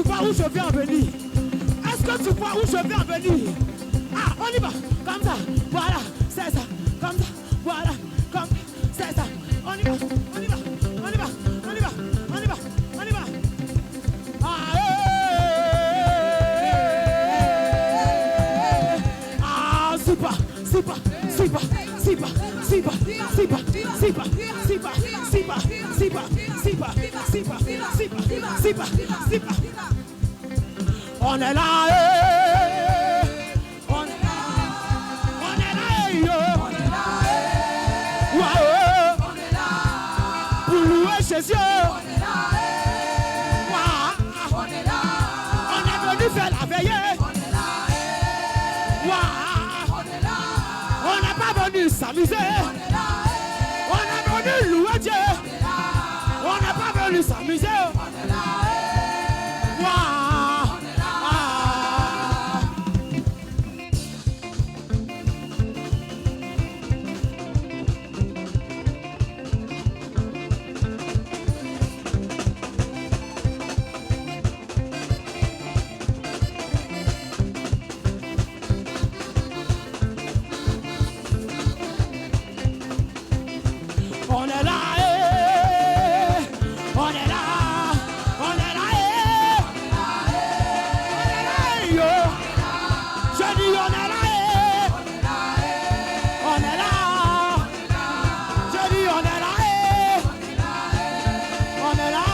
tu vois où je vais en venir? Est-ce que tu vois où je vais en venir? Ah, on y va. Comme ça. Voilà. C'est ça. Comme ça. Voilà. Comme ça. C'est ça. On y va. On y va. On y va. On y va. On y va. On y va. Ah, ah, super. Super. Super. Super. Super. Super. Super. Super. Super. Super. Super. Super. Super. Super. On est là. On est là. On est là. On est là. Waouh. On est là. Pour louer Jésus. On est là. Waouh. On est là. On est venu faire la veillée. On est là. Waouh. On est là. On n'est pas venu s'amuser. On est là. On est venu louer Dieu. On est là. On n'est pas venu s'amuser. On est là. Waouh. On est là, on est là, on est là, yo. Je dis on est là, on est là. Je dis on est là, on est là.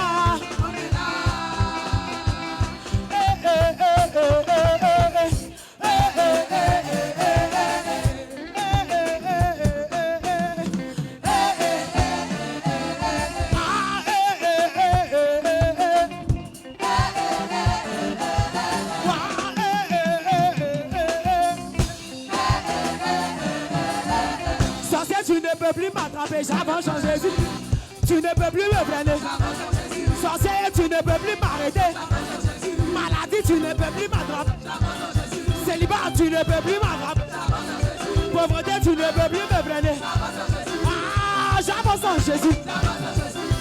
Tu ne peux plus m'attraper, j'avance en Jésus. Tu ne peux plus me freiner. Sorcier, tu ne peux plus m'arrêter. Maladie, tu ne peux plus m'attraper. Célibat, tu ne peux plus m'attraper. Pauvreté, tu ne peux plus me freiner. Ah, j'avance en Jésus.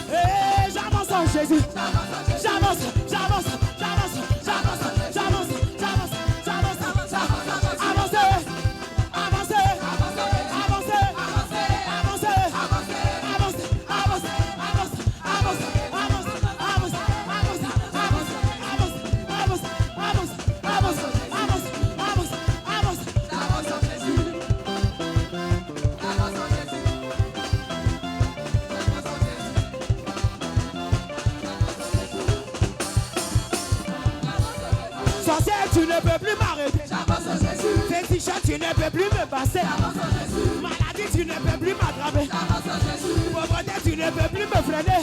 Eh, j'avance en Jésus. J'avance, j'avance, j'avance, j'avance, j'avance, j'avance, j'avance, avancez, avancez, avancez, avancez, avancez, Sorcier, tu ne peux plus m'arrêter. Féticheur, tu ne peux plus me passer. Maladie, tu ne peux plus m'attraper. Pauvreté, tu ne peux plus me freiner.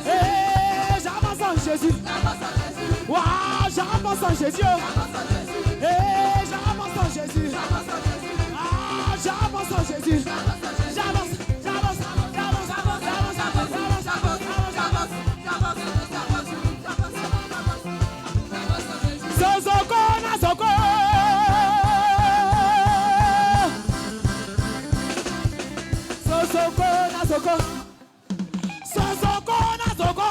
Et j'avance en Jésus. Waouh, j'avance en Jésus. Et j'avance en Jésus. Ah, j'avance en Jésus. J'avance, j'avance, j'avance, j'avance, j'avance, j'avance, Sozoko na soko. Sozoko na soko. Sozoko na soko.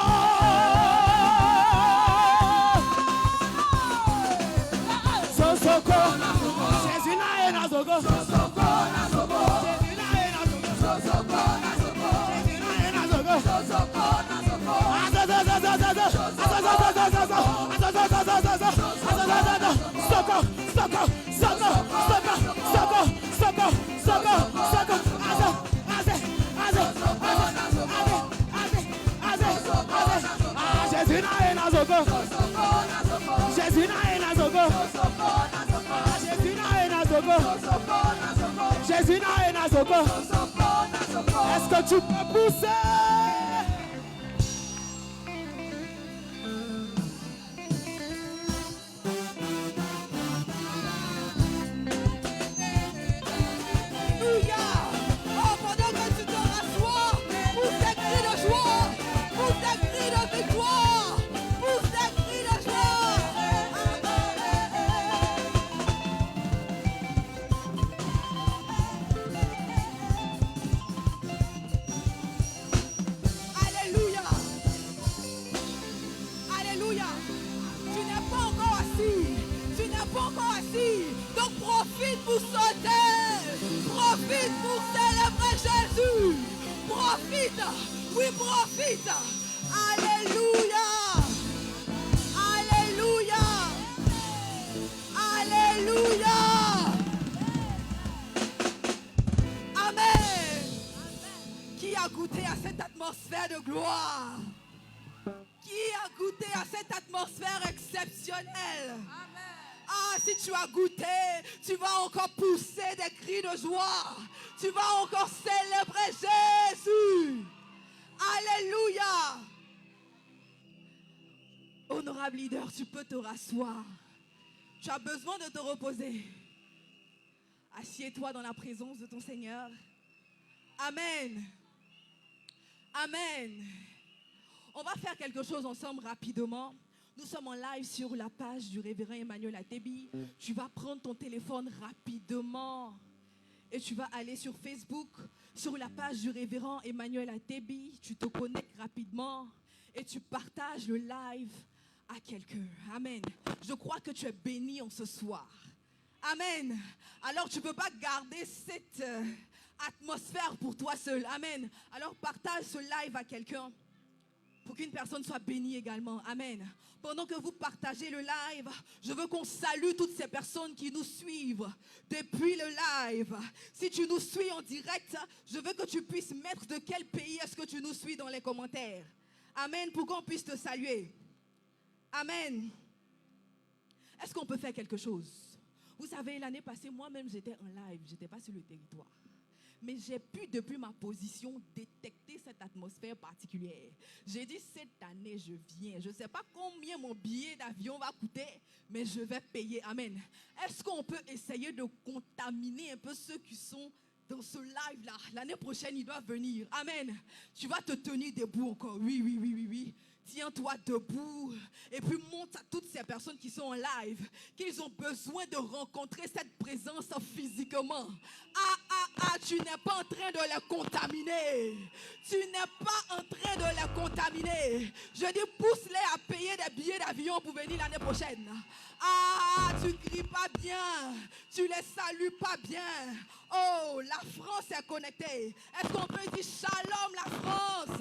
Sozoko na soko. Jésus na soko. Sozoko na soko. Jésus na soko. Sozoko na soko. Jésus na soko. Sozoko na soko. Jésus n'a soko. Est-ce que tu peux pousser? profite. Oui, profite. Alléluia. Alléluia. Alléluia. Amen. Qui a goûté à cette atmosphère de gloire? Qui a goûté à cette atmosphère exceptionnelle? Ah, si tu as goûté, tu vas encore pousser des cris de joie. Tu vas encore célébrer Jésus. Alléluia. Honorable leader, tu peux te rasseoir. Tu as besoin de te reposer. Assieds-toi dans la présence de ton Seigneur. Amen. Amen. On va faire quelque chose ensemble rapidement. Nous sommes en live sur la page du révérend Emmanuel Atebi. Tu vas prendre ton téléphone rapidement et tu vas aller sur Facebook, sur la page du révérend Emmanuel Atebi. Tu te connectes rapidement et tu partages le live à quelqu'un. Amen. Je crois que tu es béni en ce soir. Amen. Alors tu ne peux pas garder cette atmosphère pour toi seul. Amen. Alors partage ce live à quelqu'un pour qu'une personne soit bénie également. Amen. Pendant que vous partagez le live, je veux qu'on salue toutes ces personnes qui nous suivent depuis le live. Si tu nous suis en direct, je veux que tu puisses mettre de quel pays est-ce que tu nous suis dans les commentaires. Amen, pour qu'on puisse te saluer. Amen. Est-ce qu'on peut faire quelque chose? Vous savez, l'année passée, moi-même, j'étais en live. Je n'étais pas sur le territoire. Mais j'ai pu, depuis ma position, détecter cette atmosphère particulière. J'ai dit, cette année, je viens. Je ne sais pas combien mon billet d'avion va coûter, mais je vais payer. Amen. Est-ce qu'on peut essayer de contaminer un peu ceux qui sont dans ce live-là? L'année prochaine, ils doivent venir. Amen. Tu vas te tenir debout encore. Oui, oui, oui, oui, oui. Tiens-toi debout et puis montre à toutes ces personnes qui sont en live qu'ils ont besoin de rencontrer cette présence physiquement. Tu n'es pas en train de les contaminer. Tu n'es pas en train de les contaminer. Je dis, pousse-les à payer des billets d'avion pour venir l'année prochaine. Tu cries pas bien. Tu les salues pas bien. Oh, la France est connectée. Est-ce qu'on peut dire shalom la France?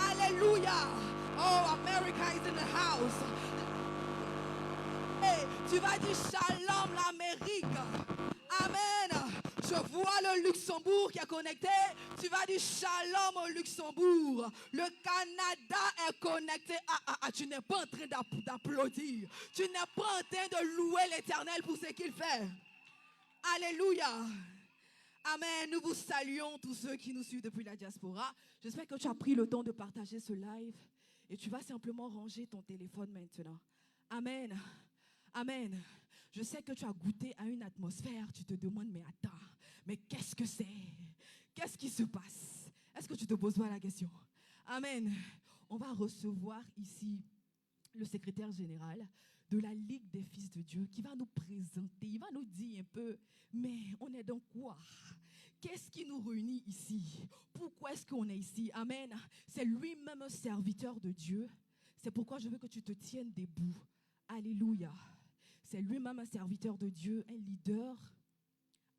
Alléluia. Oh, America is in the house. Hey, tu vas dire shalom l'Amérique. Amen. Je vois le Luxembourg qui est connecté. Tu vas dire shalom au Luxembourg. Le Canada est connecté. Tu n'es pas en train d'applaudir. Tu n'es pas en train de louer l'Éternel pour ce qu'il fait. Alléluia. Amen. Nous vous saluons tous ceux qui nous suivent depuis la diaspora. J'espère que tu as pris le temps de partager ce live. Et tu vas simplement ranger ton téléphone maintenant. Amen. Amen. Je sais que tu as goûté à une atmosphère. Tu te demandes, mais attends, mais qu'est-ce que c'est? Qu'est-ce qui se passe? Est-ce que tu te poses pas la question? Amen. On va recevoir ici le secrétaire général de la Ligue des Fils de Dieu qui va nous présenter. Il va nous dire un peu, mais on est dans quoi? Qu'est-ce qui nous réunit ici? Pourquoi est-ce qu'on est ici? Amen. C'est lui-même un serviteur de Dieu. C'est pourquoi je veux que tu te tiennes debout. Alléluia. C'est lui-même un serviteur de Dieu, un leader.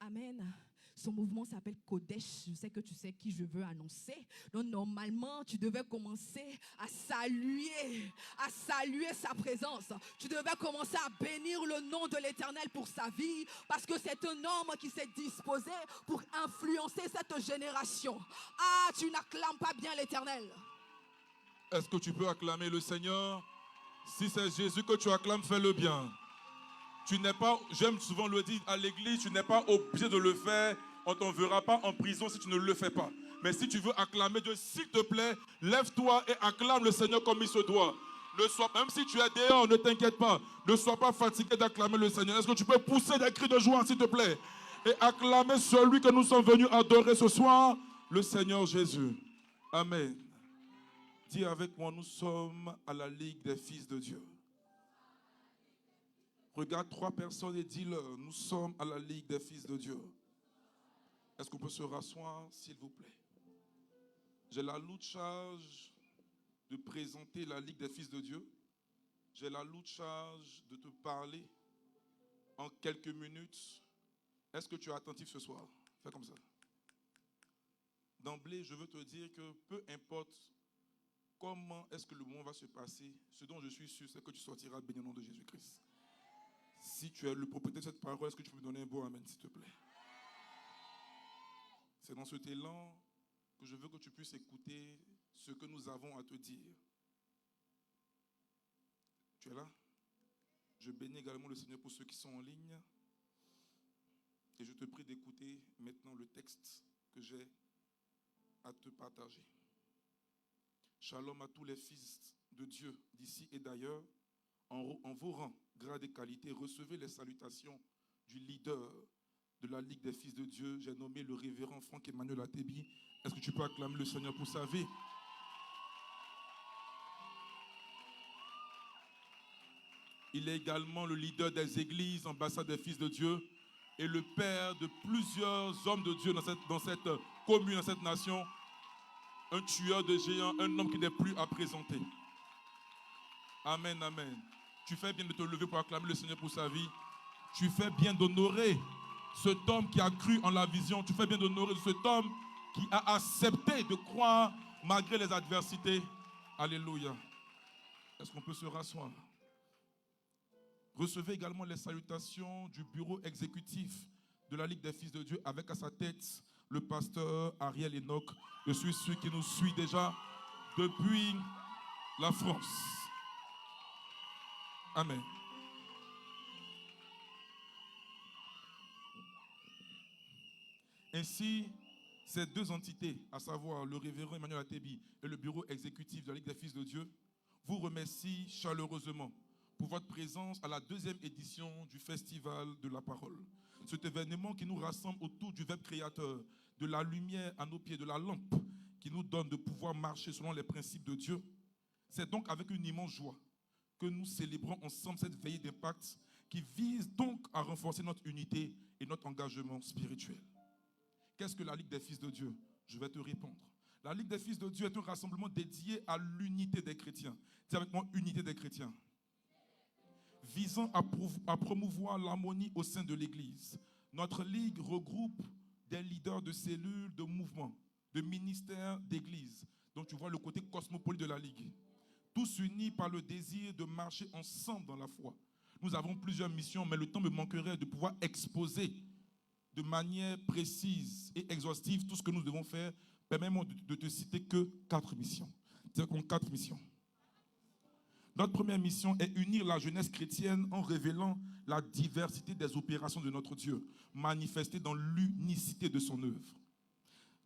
Amen. Son mouvement s'appelle Kodesh. Je sais que tu sais qui je veux annoncer. Donc normalement, tu devais commencer à saluer sa présence. Tu devais commencer à bénir le nom de l'Éternel pour sa vie, parce que c'est un homme qui s'est disposé pour influencer cette génération. Tu n'acclames pas bien l'Éternel. Est-ce que tu peux acclamer le Seigneur? Si c'est Jésus que tu acclames, fais-le bien. Tu n'es pas, j'aime souvent le dire à l'église, tu n'es pas obligé de le faire. On ne t'enverra pas en prison si tu ne le fais pas. Mais si tu veux acclamer Dieu, s'il te plaît, lève-toi et acclame le Seigneur comme il se doit. Ne sois, même si tu es dehors, ne t'inquiète pas. Ne sois pas fatigué d'acclamer le Seigneur. Est-ce que tu peux pousser des cris de joie, s'il te plaît? Et acclamer celui que nous sommes venus adorer ce soir, le Seigneur Jésus. Amen. Dis avec moi, nous sommes à la Ligue des Fils de Dieu. Regarde 3 personnes et dis-leur, nous sommes à la Ligue des Fils de Dieu. Est-ce qu'on peut se rasseoir, s'il vous plaît? J'ai la lourde charge de présenter la Ligue des Fils de Dieu. J'ai la lourde charge de te parler en quelques minutes. Est-ce que tu es attentif ce soir? Fais comme ça. d'emblée, je veux te dire que peu importe comment est-ce que le moment va se passer, ce dont je suis sûr, c'est que tu sortiras béni au nom de Jésus-Christ. Si tu es le propriétaire de cette parole, est-ce que tu peux me donner un beau amen, s'il te plaît? C'est dans cet élan que je veux que tu puisses écouter ce que nous avons à te dire. Tu es là? Je bénis également le Seigneur pour ceux qui sont en ligne. Et je te prie d'écouter maintenant le texte que j'ai à te partager. Shalom à tous les fils de Dieu d'ici et d'ailleurs. En vos rangs, grades et qualités, recevez les salutations du leader de la Ligue des fils de Dieu. J'ai nommé le révérend Franck Emmanuel Atebi. Est-ce que tu peux acclamer le Seigneur pour sa vie? Il est également le leader des églises, ambassade des fils de Dieu, et le père de plusieurs hommes de Dieu dans cette commune, dans cette nation. Un tueur de géants, un homme qui n'est plus à présenter. Amen, amen. Tu fais bien de te lever pour acclamer le Seigneur pour sa vie. Tu fais bien d'honorer cet homme qui a cru en la vision. Tu fais bien d'honorer cet homme qui a accepté de croire malgré les adversités. Alléluia. Est-ce qu'on peut se rasseoir? Recevez également les salutations du bureau exécutif de la Ligue des fils de Dieu avec à sa tête le pasteur Ariel Enoch. Je suis celui qui nous suit déjà depuis la France. Amen. Ainsi, ces deux entités, à savoir le révérend Emmanuel Atebi et le bureau exécutif de la Ligue des fils de Dieu, vous remercient chaleureusement pour votre présence à la 2e édition du Festival de la Parole. Cet événement qui nous rassemble autour du Verbe créateur, de la lumière à nos pieds, de la lampe qui nous donne de pouvoir marcher selon les principes de Dieu. C'est donc avec une immense joie que nous célébrons ensemble cette veillée d'impact qui vise donc à renforcer notre unité et notre engagement spirituel. Qu'est-ce que la Ligue des fils de Dieu? Je vais te répondre. La Ligue des fils de Dieu est un rassemblement dédié à l'unité des chrétiens. Dis avec moi, unité des chrétiens. Visant à promouvoir l'harmonie au sein de l'Église. Notre Ligue regroupe des leaders de cellules, de mouvements, de ministères, d'églises. Donc tu vois le côté cosmopolite de la Ligue. Tous unis par le désir de marcher ensemble dans la foi. Nous avons plusieurs missions, mais le temps me manquerait de pouvoir exposer de manière précise et exhaustive tout ce que nous devons faire. Permets-moi de te citer que 4 missions. C'est-à-dire qu'on a 4 missions. Notre première mission est unir la jeunesse chrétienne en révélant la diversité des opérations de notre Dieu, manifestée dans l'unicité de son œuvre.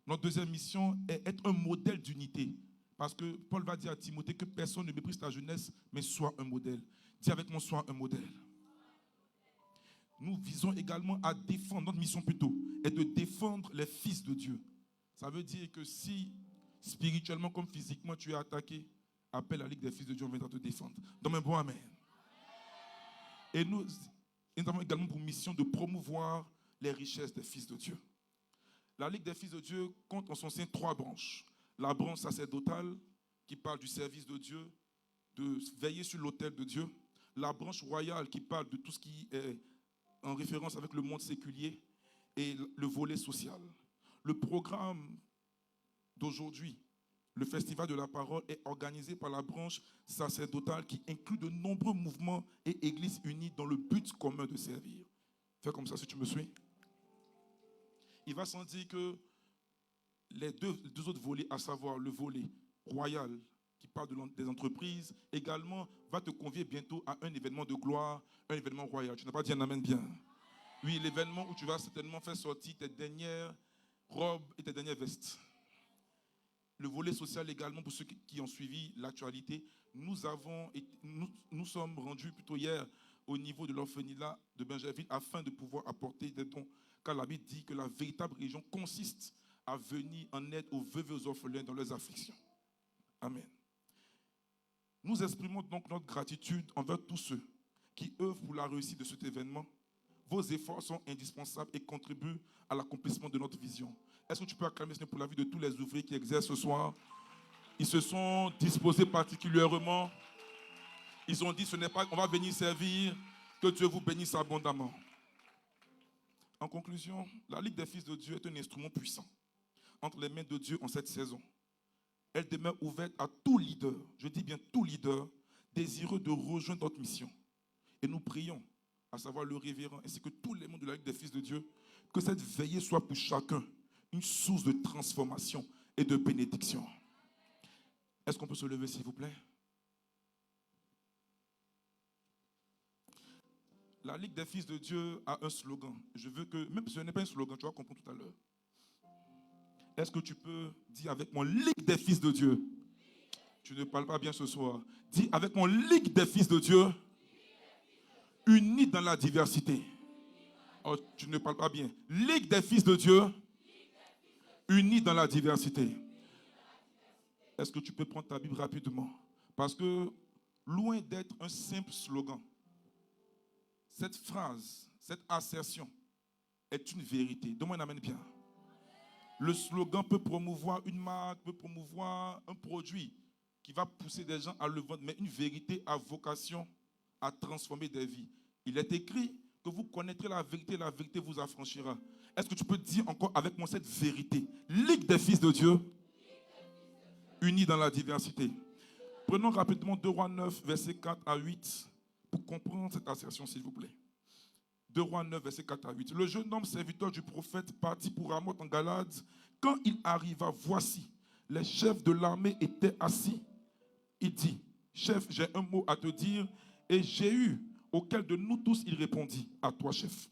Notre deuxième mission est être un modèle d'unité. Parce que Paul va dire à Timothée que personne ne méprise ta jeunesse, mais sois un modèle. Dis avec moi, sois un modèle. Nous visons également à défendre, notre mission plutôt, est de défendre les fils de Dieu. Ça veut dire que si spirituellement comme physiquement tu es attaqué, appelle la Ligue des fils de Dieu, on viendra te défendre. Donne un bon amen. Et nous avons également pour mission de promouvoir les richesses des fils de Dieu. La Ligue des fils de Dieu compte en son sein 3 branches. La branche sacerdotale qui parle du service de Dieu, de veiller sur l'autel de Dieu. La branche royale qui parle de tout ce qui est en référence avec le monde séculier. Et le volet social. Le programme d'aujourd'hui, le Festival de la Parole, est organisé par la branche sacerdotale qui inclut de nombreux mouvements et églises unies dans le but commun de servir. Fais comme ça si tu me suis. Il va sans dire que les deux autres volets, à savoir le volet royal qui parle des entreprises, également va te convier bientôt à un événement de gloire, un événement royal. Tu n'as pas dit un amen bien? Oui, l'événement où tu vas certainement faire sortir tes dernières robes et tes dernières vestes. Le volet social également, pour ceux qui ont suivi l'actualité, nous sommes rendus plutôt hier au niveau de l'orphelinat de Bingerville afin de pouvoir apporter des dons. Car la Bible dit que la véritable religion consiste à venir en aide aux veuves et aux orphelins dans leurs afflictions. Amen. Nous exprimons donc notre gratitude envers tous ceux qui œuvrent pour la réussite de cet événement. Vos efforts sont indispensables et contribuent à l'accomplissement de notre vision. Est-ce que tu peux acclamer Seigneur pour la vie de tous les ouvriers qui exercent ce soir? Ils se sont disposés particulièrement. Ils ont dit, ce n'est pas qu'on va venir servir, que Dieu vous bénisse abondamment. En conclusion, la Ligue des fils de Dieu est un instrument puissant entre les mains de Dieu en cette saison. Elle demeure ouverte à tout leader, je dis bien tout leader, désireux de rejoindre notre mission. Et nous prions, à savoir le révérend, ainsi que tous les membres de la Ligue des Fils de Dieu, que cette veillée soit pour chacun une source de transformation et de bénédiction. Est-ce qu'on peut se lever, s'il vous plaît? La Ligue des Fils de Dieu a un slogan. Je veux que, même si ce n'est pas un slogan, tu vas comprendre tout à l'heure. Est-ce que tu peux dire avec moi, Ligue des Fils de Dieu? Tu ne parles pas bien ce soir. Dis avec moi, Ligue des Fils de Dieu, unis dans la diversité. Oh, tu ne parles pas bien. Ligue des Fils de Dieu, unis dans la diversité. Est-ce que tu peux prendre ta Bible rapidement? Parce que, loin d'être un simple slogan, cette phrase, cette assertion est une vérité. Donne-moi un amen bien. Le slogan peut promouvoir une marque, peut promouvoir un produit qui va pousser des gens à le vendre, mais une vérité a vocation à transformer des vies. Il est écrit que vous connaîtrez la vérité vous affranchira. Est-ce que tu peux dire encore avec moi cette vérité? Ligue des Fils de Dieu, unis dans la diversité. Prenons rapidement 2 Rois 9, versets 4 à 8, pour comprendre cette assertion, s'il vous plaît. 2 Rois 9, versets 4 à 8. Le jeune homme serviteur du prophète partit pour Ramoth en Galade. Quand il arriva, voici, les chefs de l'armée étaient assis. Il dit, chef, j'ai un mot à te dire. Et Jéhu, auquel de nous tous il répondit, à toi, chef.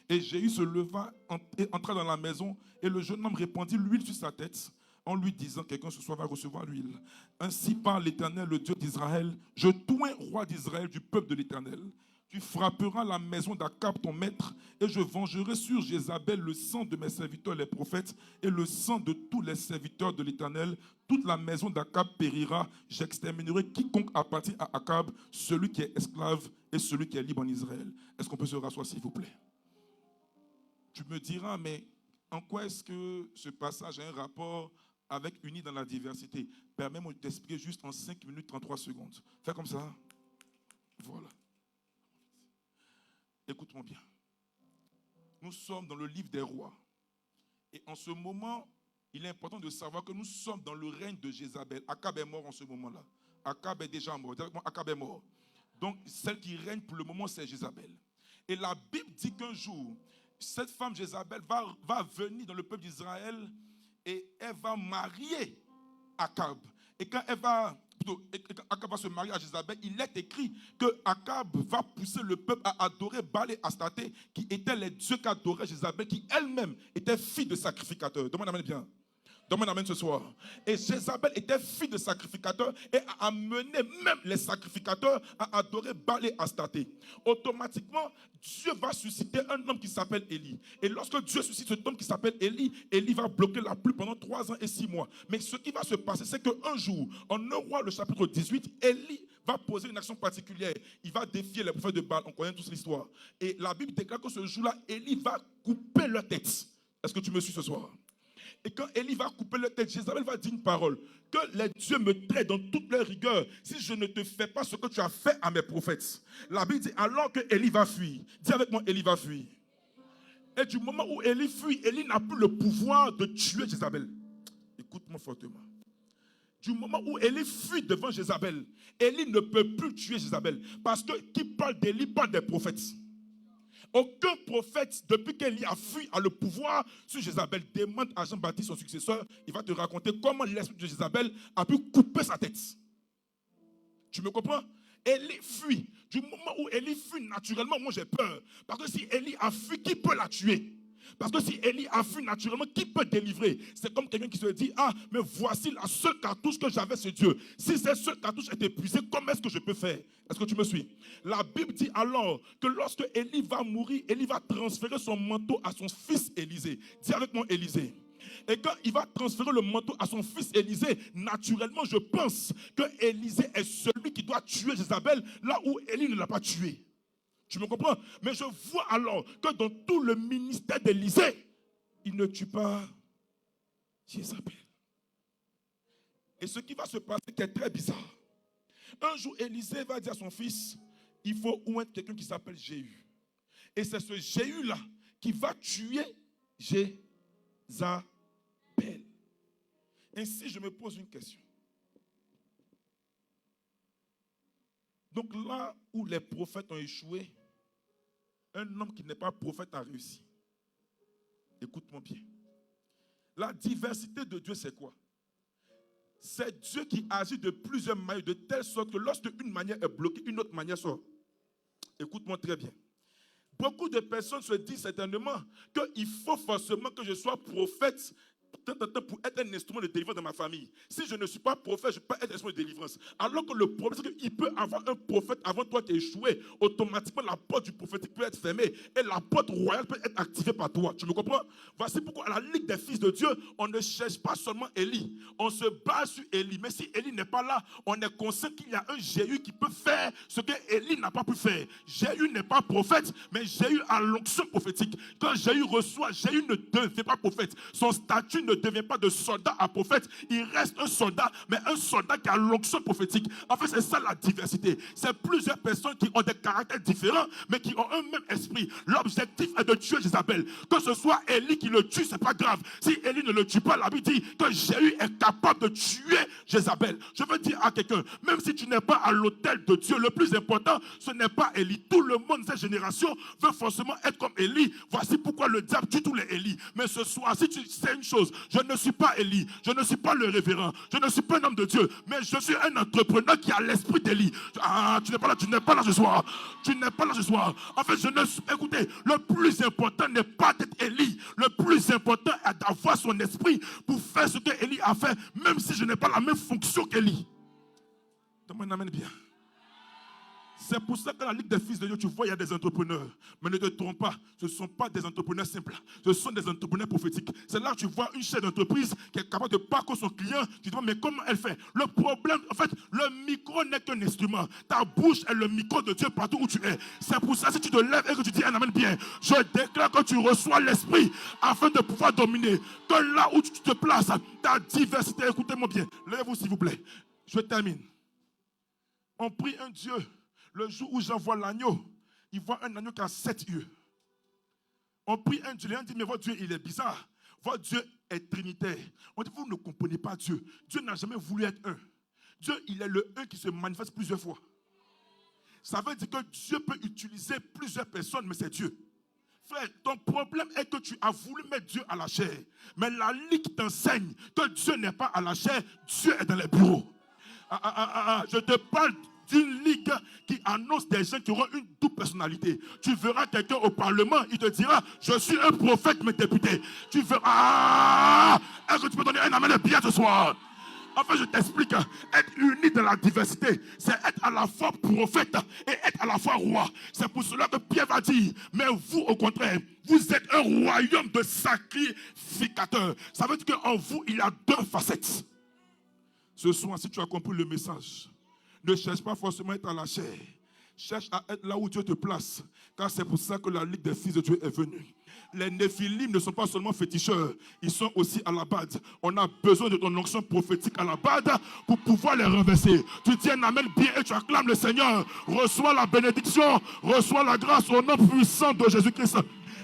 Et Jéhu se leva et entra dans la maison. Et le jeune homme répandit l'huile sur sa tête, en lui disant, quelqu'un ce soir va recevoir l'huile. Ainsi parle l'Éternel, le Dieu d'Israël. Je tourne roi d'Israël, du peuple de l'Éternel. Tu frapperas la maison d'Akab, ton maître, et je vengerai sur Jézabel le sang de mes serviteurs les prophètes et le sang de tous les serviteurs de l'Éternel. Toute la maison d'Akab périra. J'exterminerai quiconque appartient à Akab, celui qui est esclave et celui qui est libre en Israël. Est-ce qu'on peut se rasseoir, s'il vous plaît? Tu me diras, mais en quoi est-ce que ce passage a un rapport avec unis dans la diversité? Permets-moi de t'expliquer juste en 5 minutes 33 secondes. Fais comme ça. Voilà. Écoute-moi bien. Nous sommes dans le livre des rois. Et en ce moment, il est important de savoir que nous sommes dans le règne de Jézabel. Akab est mort en ce moment-là. Akab est déjà mort. Directement, Akab est mort. Donc, celle qui règne pour le moment, c'est Jézabel. Et la Bible dit qu'un jour, cette femme Jézabel va venir dans le peuple d'Israël et elle va marier Akab. Et quand Akab va se marier à Jézabel, il est écrit que Akab va pousser le peuple à adorer Baal et Astarté, qui étaient les dieux qu'adorait Jézabel, qui elle-même était fille de sacrificateur. Demande bien. Donne-moi un amen ce soir. Et Jézabel était fille de sacrificateur et a amené même les sacrificateurs à adorer Baal et Astarté. Automatiquement, Dieu va susciter un homme qui s'appelle Élie. Et lorsque Dieu suscite cet homme qui s'appelle Élie, Élie va bloquer la pluie pendant 3 ans et 6 mois. Mais ce qui va se passer, c'est qu'un jour, en 1 Roi, le chapitre 18, Élie va poser une action particulière. Il va défier les prophètes de Baal. On connaît tous l'histoire. Et la Bible déclare que ce jour-là, Élie va couper leur tête. Est-ce que tu me suis ce soir? Et quand Élie va couper leur tête, Jézabel va dire une parole. Que les dieux me traitent dans toute leur rigueur si je ne te fais pas ce que tu as fait à mes prophètes. La Bible dit alors que Élie va fuir. Dis avec moi, Élie va fuir. Et du moment où Élie fuit, Élie n'a plus le pouvoir de tuer Jézabel. Écoute-moi fortement. Du moment où Élie fuit devant Jézabel, Élie ne peut plus tuer Jézabel. Parce que qui parle d'Élie parle des prophètes. Aucun prophète, depuis qu'Élie a fui, a le pouvoir sur Jézabel. Demande à Jean-Baptiste, son successeur, il va te raconter comment l'esprit de Jézabel a pu couper sa tête. Tu me comprends? Élie fuit. Du moment où Élie fuit, naturellement, moi j'ai peur. Parce que si Élie a fui, qui peut la tuer? Parce que si Élie a fui naturellement, qui peut délivrer? C'est comme quelqu'un qui se dit, ah, mais voici la seule cartouche que j'avais, c'est Dieu. Si cette seule cartouche est épuisée, comment est-ce que je peux faire? Est-ce que tu me suis? La Bible dit alors que lorsque Élie va mourir, Élie va transférer son manteau à son fils Élisée. Dis avec moi Élisée. Et quand il va transférer le manteau à son fils Élisée, naturellement, je pense que Élisée est celui qui doit tuer Jézabel là où Élie ne l'a pas tué. Tu me comprends? Mais je vois alors que dans tout le ministère d'Élisée, il ne tue pas Jézabel. Et ce qui va se passer qui est très bizarre. Un jour, Élisée va dire à son fils, il faut oindre quelqu'un qui s'appelle Jéhu. Et c'est ce Jéhu-là qui va tuer Jézabel. Ainsi, je me pose une question. Donc là où les prophètes ont échoué, un homme qui n'est pas prophète a réussi. Écoute-moi bien. La diversité de Dieu, c'est quoi? C'est Dieu qui agit de plusieurs manières, de telle sorte que lorsque une manière est bloquée, une autre manière sort. Écoute-moi très bien. Beaucoup de personnes se disent certainement qu'il faut forcément que je sois prophète pour être un instrument de délivrance dans ma famille. Si je ne suis pas prophète, je ne peux pas être un instrument de délivrance. Alors que le problème, c'est qu'il peut avoir un prophète avant toi qui a échoué. Automatiquement, la porte du prophétique peut être fermée et la porte royale peut être activée par toi. Tu me comprends? Voici pourquoi à la Ligue des fils de Dieu, on ne cherche pas seulement Élie. On se base sur Élie. Mais si Élie n'est pas là, on est conscient qu'il y a un Jéhu qui peut faire ce que Élie n'a pas pu faire. Jéhu n'est pas prophète, mais Jéhu a l'onction prophétique. Quand Jéhu reçoit, Jéhu ne devient pas prophète. Son statut ne devient pas de soldat à prophète. Il reste un soldat, mais un soldat qui a l'onction prophétique. En fait, c'est ça la diversité. C'est plusieurs personnes qui ont des caractères différents, mais qui ont un même esprit. L'objectif est de tuer Jézabel. Que ce soit Élie qui le tue, c'est pas grave. Si Élie ne le tue pas, la Bible dit que Jéhu est capable de tuer Jézabel. Je veux dire à quelqu'un, même si tu n'es pas à l'autel de Dieu, le plus important, ce n'est pas Élie. Tout le monde de cette génération veut forcément être comme Élie. Voici pourquoi le diable tue tous les Élie. Mais ce soir, si tu sais une chose, je ne suis pas Élie, je ne suis pas le révérend, je ne suis pas un homme de Dieu, mais je suis un entrepreneur qui a l'esprit d'Élie. Ah, tu n'es pas là ce soir. Tu n'es pas là ce soir. En fait, écoutez, le plus important n'est pas d'être Élie. Le plus important est d'avoir son esprit pour faire ce que Élie a fait, même si je n'ai pas la même fonction qu'Élie. Donne-moi un amen bien. C'est pour ça que dans la Ligue des fils de Dieu, tu vois, il y a des entrepreneurs. Mais ne te trompe pas, ce ne sont pas des entrepreneurs simples. Ce sont des entrepreneurs prophétiques. C'est là que tu vois une chef d'entreprise qui est capable de parcourir son client. Tu te demandes, mais comment elle fait? Le problème, en fait, le micro n'est qu'un instrument. Ta bouche est le micro de Dieu partout où tu es. C'est pour ça, si tu te lèves et que tu dis un amen bien, je déclare que tu reçois l'esprit afin de pouvoir dominer. Que là où tu te places, ta diversité, écoutez-moi bien. Lèvez-vous s'il vous plaît. Je termine. On prie un Dieu. Le jour où j'envoie l'agneau, il voit un agneau qui a 7 yeux. On prie un Dieu, on dit, mais votre Dieu, il est bizarre. Votre Dieu est trinitaire. On dit, vous ne comprenez pas Dieu. Dieu n'a jamais voulu être un. Dieu, il est le un qui se manifeste plusieurs fois. Ça veut dire que Dieu peut utiliser plusieurs personnes, mais c'est Dieu. Frère, ton problème est que tu as voulu mettre Dieu à la chair. Mais la Ligue t'enseigne que Dieu n'est pas à la chair, Dieu est dans les bureaux. Je te parle d'une ligue qui annonce des gens qui auront une double personnalité. Tu verras quelqu'un au Parlement, il te dira, je suis un prophète, mais député. Tu verras, est-ce que tu peux donner un amen bien ce soir? Enfin, je t'explique, être uni dans la diversité, c'est être à la fois prophète et être à la fois roi. C'est pour cela que Pierre va dire, mais vous, au contraire, vous êtes un royaume de sacrificateurs. Ça veut dire qu'en vous, il y a 2 facettes. Ce soir, si tu as compris le message, ne cherche pas forcément à être à la chair. Cherche à être là où Dieu te place. Car c'est pour ça que la Ligue des fils de Dieu est venue. Les Néphilim ne sont pas seulement féticheurs. Ils sont aussi à la base. On a besoin de ton onction prophétique à la base pour pouvoir les renverser. Tu dis un amen bien et tu acclames le Seigneur. Reçois la bénédiction. Reçois la grâce au nom puissant de Jésus-Christ.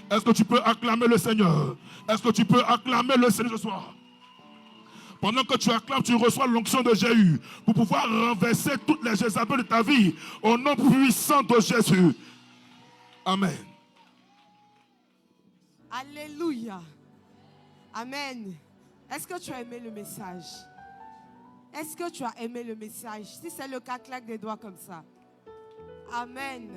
Est-ce que tu peux acclamer le Seigneur? Est-ce que tu peux acclamer le Seigneur ce soir? Pendant que tu acclames, tu reçois l'onction de Jéhu pour pouvoir renverser toutes les Jézabel de ta vie au nom puissant de Jésus. Amen. Alléluia. Amen. Est-ce que tu as aimé le message? Est-ce que tu as aimé le message? Si c'est le cas, claque des doigts comme ça. Amen.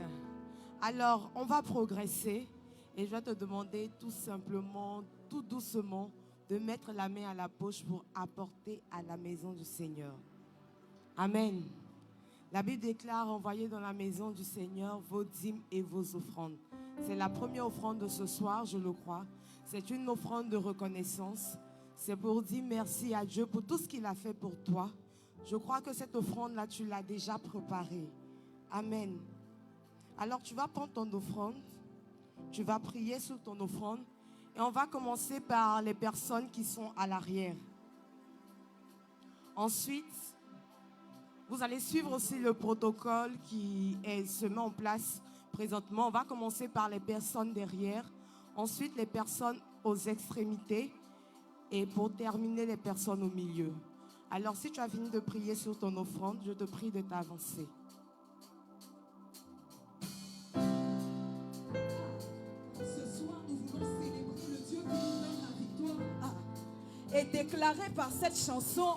Alors, on va progresser et je vais te demander tout simplement, tout doucement, de mettre la main à la poche pour apporter à la maison du Seigneur. Amen. La Bible déclare, envoyez dans la maison du Seigneur vos dîmes et vos offrandes. C'est la première offrande de ce soir, je le crois. C'est une offrande de reconnaissance. C'est pour dire merci à Dieu pour tout ce qu'il a fait pour toi. Je crois que cette offrande-là, tu l'as déjà préparée. Amen. Alors tu vas prendre ton offrande. Tu vas prier sur ton offrande. Et on va commencer par les personnes qui sont à l'arrière. Ensuite, vous allez suivre aussi le protocole qui se met en place présentement. On va commencer par les personnes derrière. Ensuite, les personnes aux extrémités. Et pour terminer, les personnes au milieu. Alors, si tu as fini de prier sur ton offrande, je te prie de t'avancer. Ce soir, nous voulons célébrer le Dieu qui nous donne la victoire. Et déclarer par cette chanson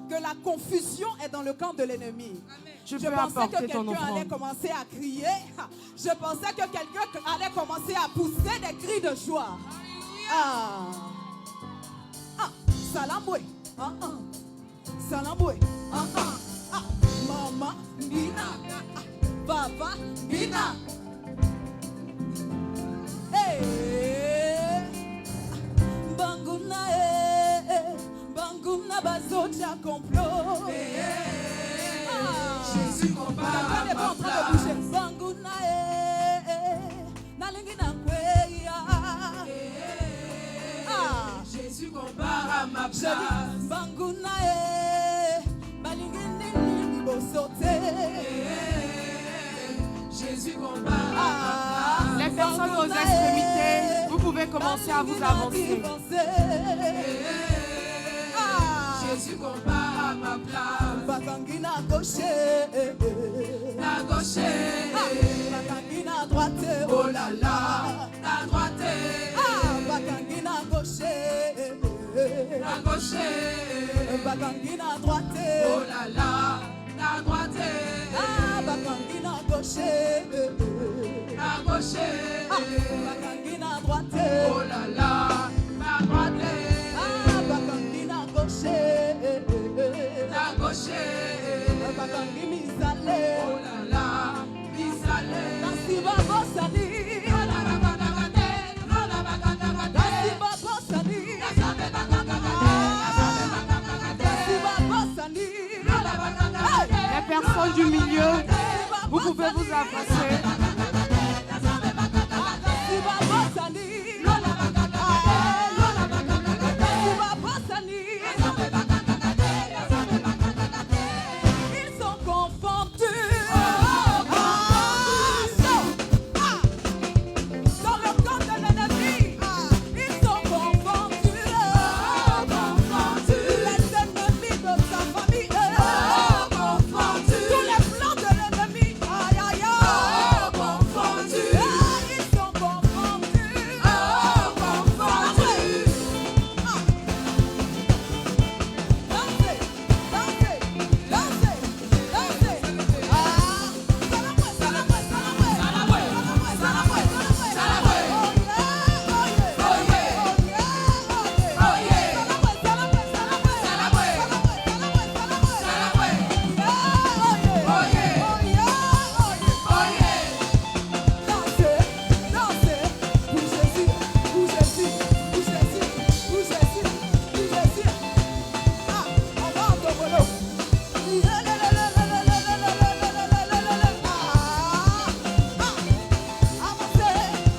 que la confusion est dans le camp de l'ennemi. Tu Je peux pensais que apporter ton quelqu'un allait offrande. commencer à crier. Je pensais que quelqu'un allait commencer à pousser des cris de joie. Salamboué. Salamboué. Maman, Nina. Papa, Nina. Hey. Banguna, Banguna, Bazocha, complot. Jésus compare à ma place. Banguna, Nalingina, Kweya. Jésus compare à ma place. Banguna, Balingini, Bosote. Jésus compare à ma place. Les personnes aux extrémités, vous pouvez commencer à vous avancer. Jésus compare à ma place. Bakangina gauche, La gauche, Bakangina droite, oh là là, la droite, Bakangina gauche, la gauche, Bakangina droite, oh là là, la droite, Bakangina gauche, la gauche, Bakangina droite, oh là là, la droite, Bakangina gauche, la gauche, Bakangi misale, oh là là, Bisale, Nasiba bosani, Nasiba bosani, Nasiba bosani, Les personnes du milieu, vous pouvez vous avancer. Nasiba bosani, Nasiba bosani. Ils sont confondus. Dans le camp de l'ennemi, ils sont confondus. Les ennemis de sa famille, tous les plans de l'ennemi, aïe aïe aïe, ils sont confondus. Dansez,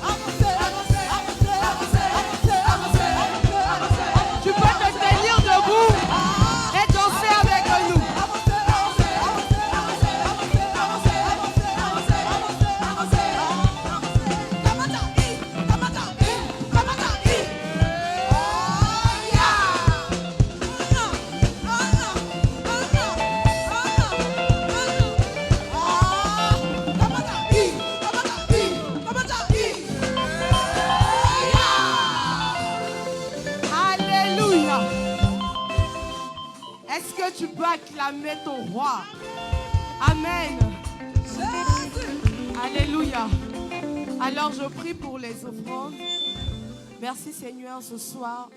dansez, dansez, dansez. Tu peux te tenir debout et danser avec nous. Alléluia. Est-ce que tu peux acclamer ton roi? Amen. Alléluia. Alors je prie pour les offrandes. Merci Seigneur, ce soir,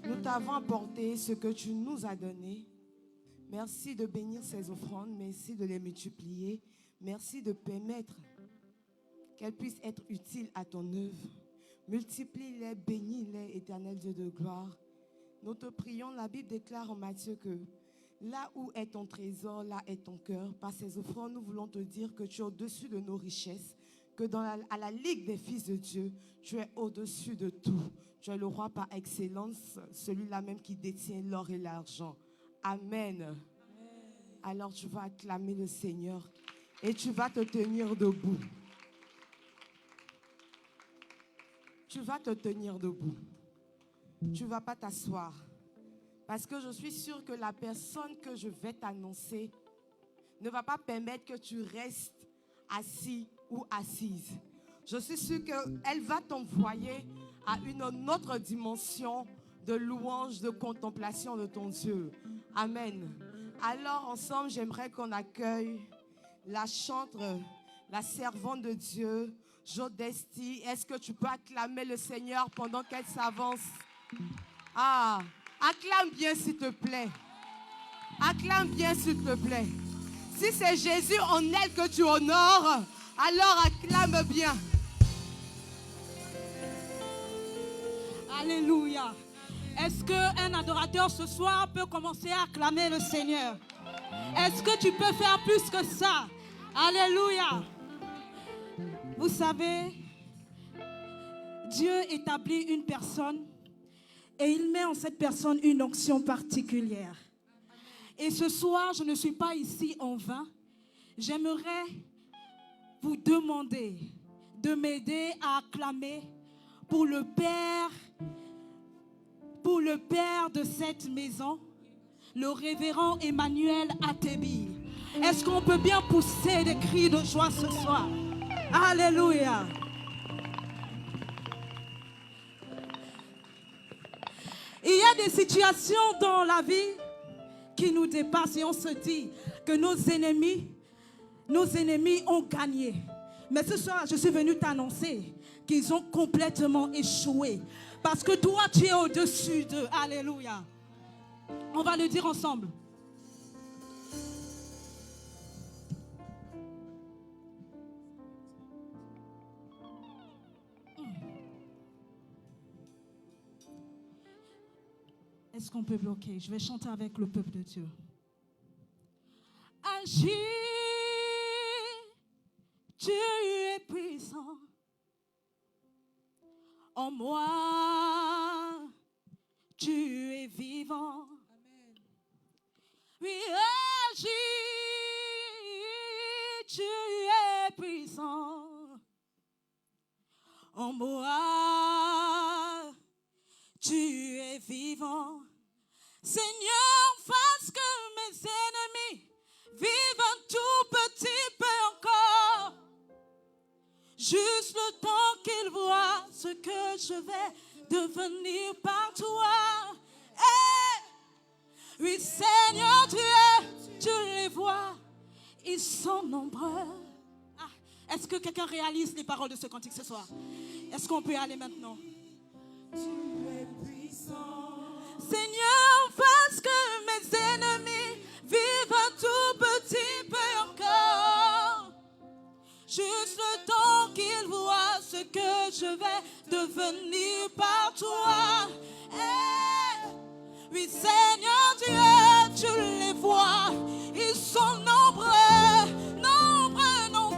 nous t'avons apporté ce que tu nous as donné. Merci de bénir ces offrandes, merci de les multiplier, merci de permettre qu'elles puissent être utiles à ton œuvre. Multiplie-les, bénis-les, éternel Dieu de gloire. Nous te prions, la Bible déclare en Matthieu que là où est ton trésor, là est ton cœur. Par ces offrandes, nous voulons te dire que tu es au-dessus de nos richesses, que à la Ligue des fils de Dieu, tu es au-dessus de tout. Tu es le roi par excellence, celui-là même qui détient l'or et l'argent. Amen. Alors tu vas acclamer le Seigneur et tu vas te tenir debout. Tu vas te tenir debout. tu ne vas pas t'asseoir. Parce que je suis sûre que la personne que je vais t'annoncer ne va pas permettre que tu restes assis ou assise. Je suis sûre qu'elle va t'envoyer à une autre dimension de louange, de contemplation de ton Dieu. Amen. Alors ensemble, j'aimerais qu'on accueille la chantre, la servante de Dieu, Jodesti. Est-ce que tu peux acclamer le Seigneur pendant qu'elle s'avance? Ah, acclame bien s'il te plaît. Acclame bien s'il te plaît. Si c'est Jésus en elle que tu honores, alors acclame bien. Alléluia. Est-ce qu'un adorateur ce soir peut commencer à acclamer le Seigneur? Est-ce que tu peux faire plus que ça? Alléluia. Vous savez, Dieu établit une personne et il met en cette personne une onction particulière. Et ce soir, je ne suis pas ici en vain. J'aimerais vous demander de m'aider à acclamer pour le Père de cette maison, le révérend Emmanuel Atebi. Est-ce qu'on peut bien pousser des cris de joie ce soir? Alléluia. Il y a des situations dans la vie qui nous dépassent et on se dit que nos ennemis ont gagné. Mais ce soir, je suis venue t'annoncer qu'ils ont complètement échoué. Parce que toi, tu es au-dessus d'eux. Alléluia. On va le dire ensemble. Est-ce qu'on peut bloquer? Je vais chanter avec le peuple de Dieu. Agis, tu es puissant. En moi, tu es vivant. Amen. Oui, agis, tu es puissant. En moi, tu es vivant. Seigneur, fasse que mes ennemis vivent un tout petit peu encore. Juste le temps qu'ils voient ce que je vais devenir par toi. Hey! Oui, Seigneur Dieu, tu les vois, ils sont nombreux. Ah, est-ce que quelqu'un réalise les paroles de ce cantique ce soir? Est-ce qu'on peut y aller maintenant? Tu es puissant. Seigneur, fasse que mes ennemis vivent un tout petit peu encore. Juste le temps qu'ils voient ce que je vais devenir par toi. Hey! Oui, Seigneur Dieu, tu les vois, ils sont nombreux, nombreux, nombreux.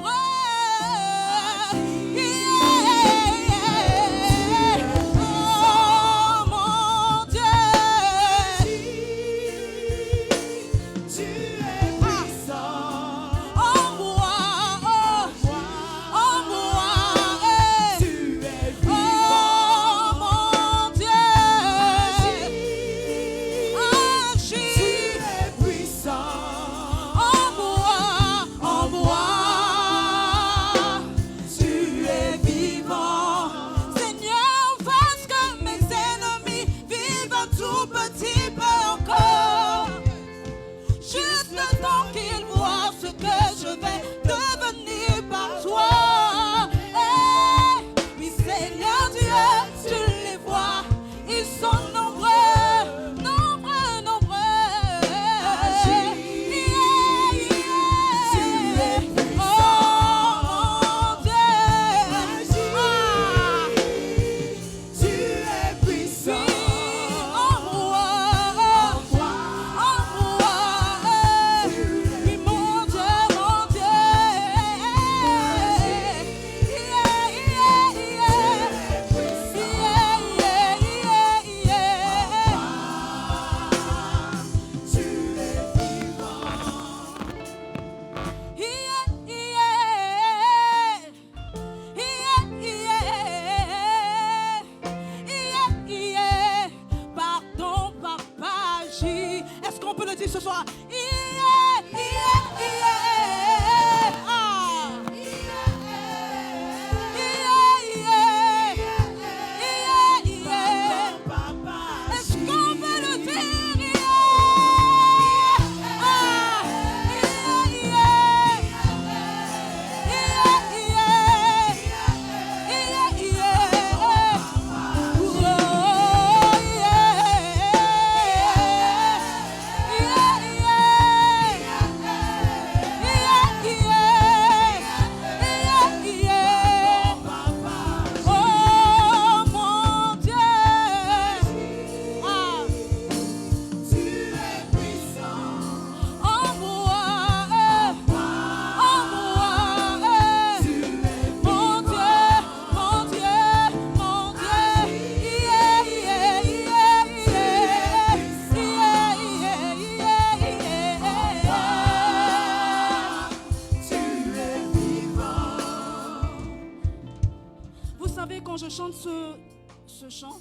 savez, quand je chante ce chant,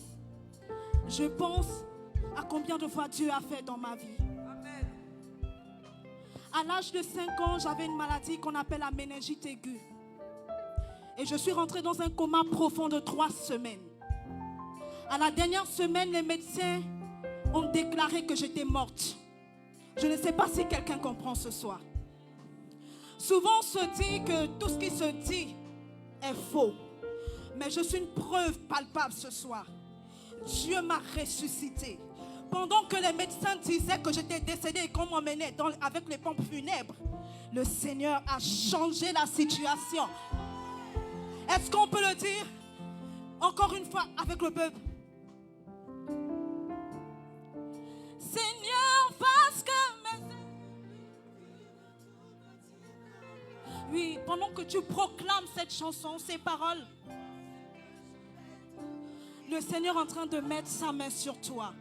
je pense à combien de fois Dieu a fait dans ma vie. Amen. À l'âge de 5 ans, j'avais une maladie qu'on appelle la méningite aiguë. Et je suis rentrée dans un coma profond de 3 semaines. À la dernière semaine, les médecins ont déclaré que j'étais morte. Je ne sais pas si quelqu'un comprend ce soir. Souvent, on se dit que tout ce qui se dit est faux. Mais je suis une preuve palpable ce soir. Dieu m'a ressuscité. Pendant que les médecins disaient que j'étais décédée et qu'on m'emmenait avec les pompes funèbres, le Seigneur a changé la situation. Est-ce qu'on peut le dire encore une fois avec le peuple? Seigneur, parce que oui, pendant que tu proclames cette chanson, ces paroles, le Seigneur est en train de mettre sa main sur toi.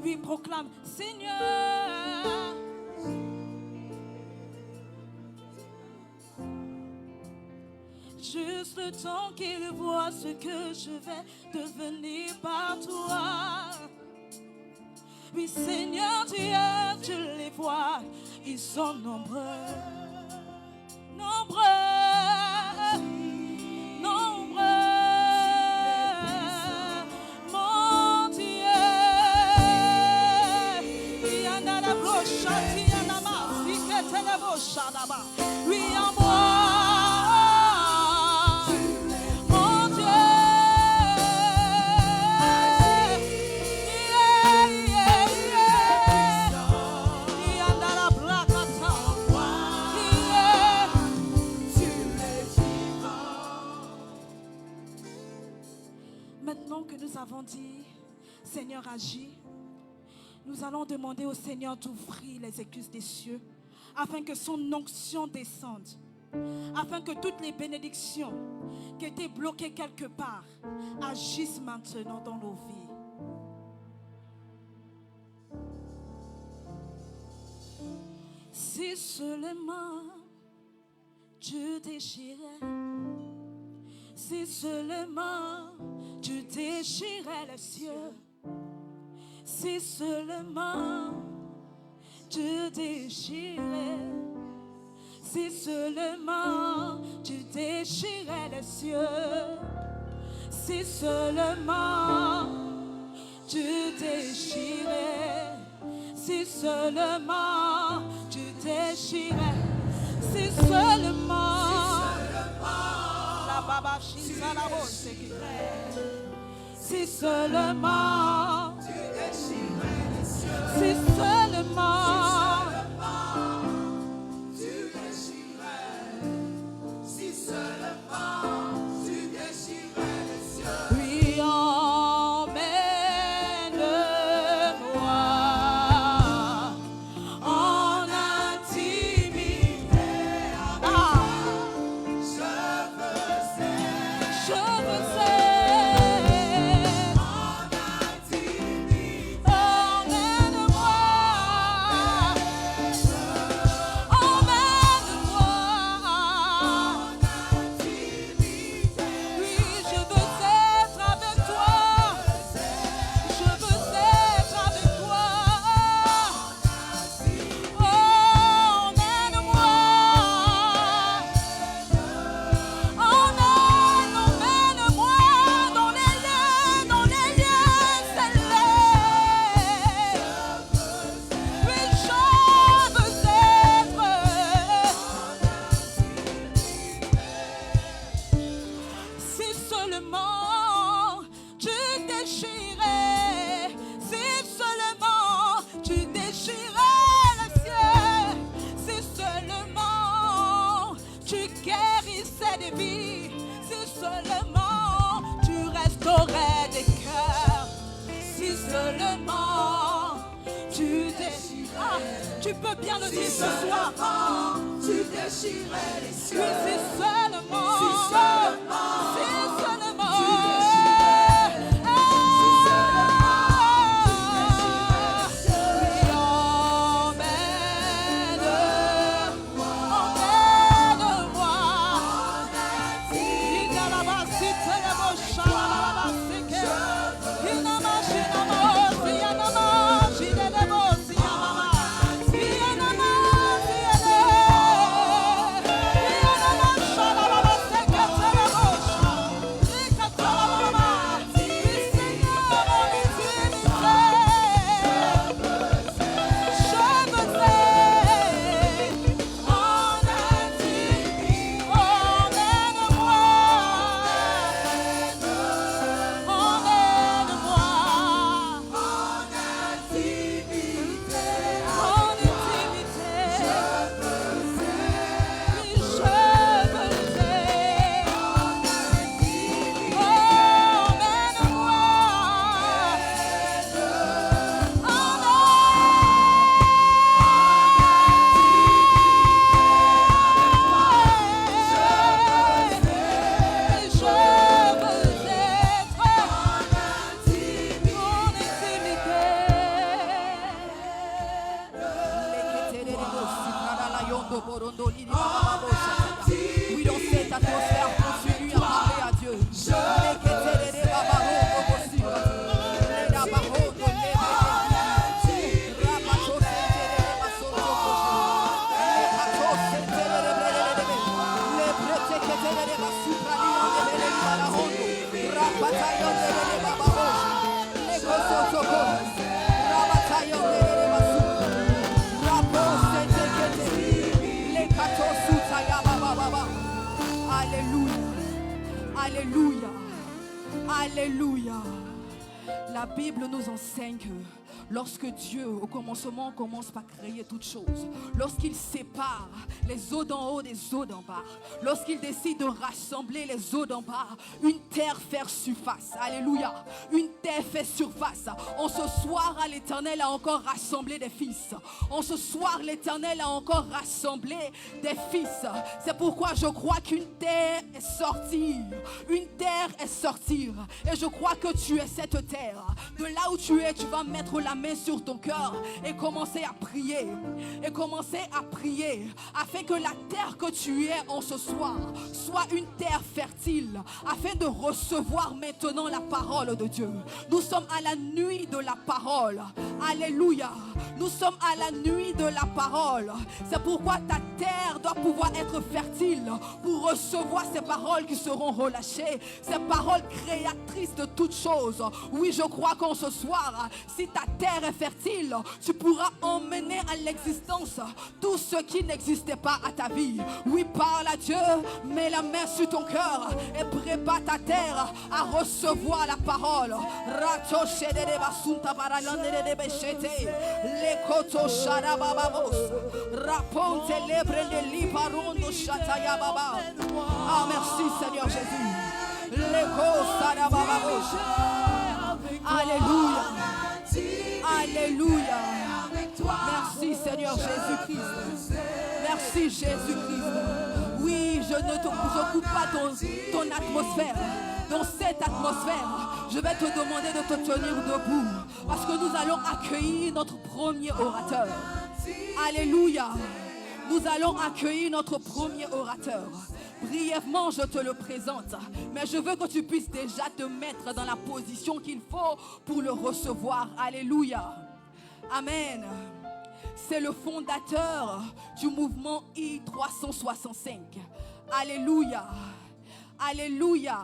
Oui, proclame, Seigneur. Juste le temps qu'il voit ce que je vais devenir par toi. Oui, Seigneur Dieu, tu les vois, ils sont nombreux, nombreux, nombreux. Mon Dieu, il y en a la broche, il y en a ma, il y a la broche là-bas. Oui, en moi. Maintenant que nous avons dit, Seigneur agis, nous allons demander au Seigneur d'ouvrir les écluses des cieux afin que son onction descende, afin que toutes les bénédictions qui étaient bloquées quelque part agissent maintenant dans nos vies. Si seulement tu déchirais, si seulement tu déchirais les cieux, si seulement tu déchirais, si seulement tu déchirais les cieux, si seulement tu déchirais, si seulement tu déchirais, si seulement la baba chisa la bosse qui si seulement tu déchirais les cieux, si seulement tu déchirais, si seulement tu déchirais les cieux. Oui, emmène-moi en intimité. Je veux tu peux bien le dire ce soir. Tu déchirais les cieux. Oui, c'est seulement. Si seulement. Si seulement. Tu déchirais. Si seulement. Alléluia. Alléluia. La Bible nous enseigne que lorsque Dieu, au commencement, commence par créer toutes choses, lorsqu'il sépare les eaux d'en haut des eaux d'en bas, lorsqu'il décide de rassembler les eaux d'en bas, une terre fait surface. Alléluia. Une terre fait surface. En ce soir, l'Éternel a encore rassemblé des fils. En ce soir, l'Éternel a encore rassemblé des fils. C'est pourquoi je crois qu'une terre est sortie. Une terre est sortie. Et je crois que tu es cette terre. De là où tu es, tu vas mettre la main sur ton cœur et commencer à prier. Et commencer à prier afin que la terre que tu es en ce soir soit une terre fertile, afin de recevoir maintenant la parole de Dieu. Nous sommes à la nuit de la parole. Alléluia. Nous sommes à la nuit de la parole. C'est pourquoi ta terre doit pouvoir être fertile pour recevoir ces paroles qui seront relâchées, ces paroles créatrices de toutes choses. Oui, je crois qu'en ce soir, si ta terre est fertile, tu pourras emmener à l'existence tout ce qui n'existait pas à ta vie. Oui, parle à Dieu, mets la main sur ton cœur et prépare ta terre à recevoir la parole. Ah, merci Seigneur Jésus. Alléluia. Alléluia. Merci Seigneur Jésus-Christ. Merci Jésus-Christ. Oui, je ne t'occupe pas ton atmosphère. Dans cette atmosphère, je vais te demander de te tenir debout parce que nous allons accueillir notre premier orateur. Alléluia. Nous allons accueillir notre premier orateur. Brièvement, je te le présente, mais je veux que tu puisses déjà te mettre dans la position qu'il faut pour le recevoir. Alléluia. Amen. C'est le fondateur du mouvement I365. Alléluia. Alléluia.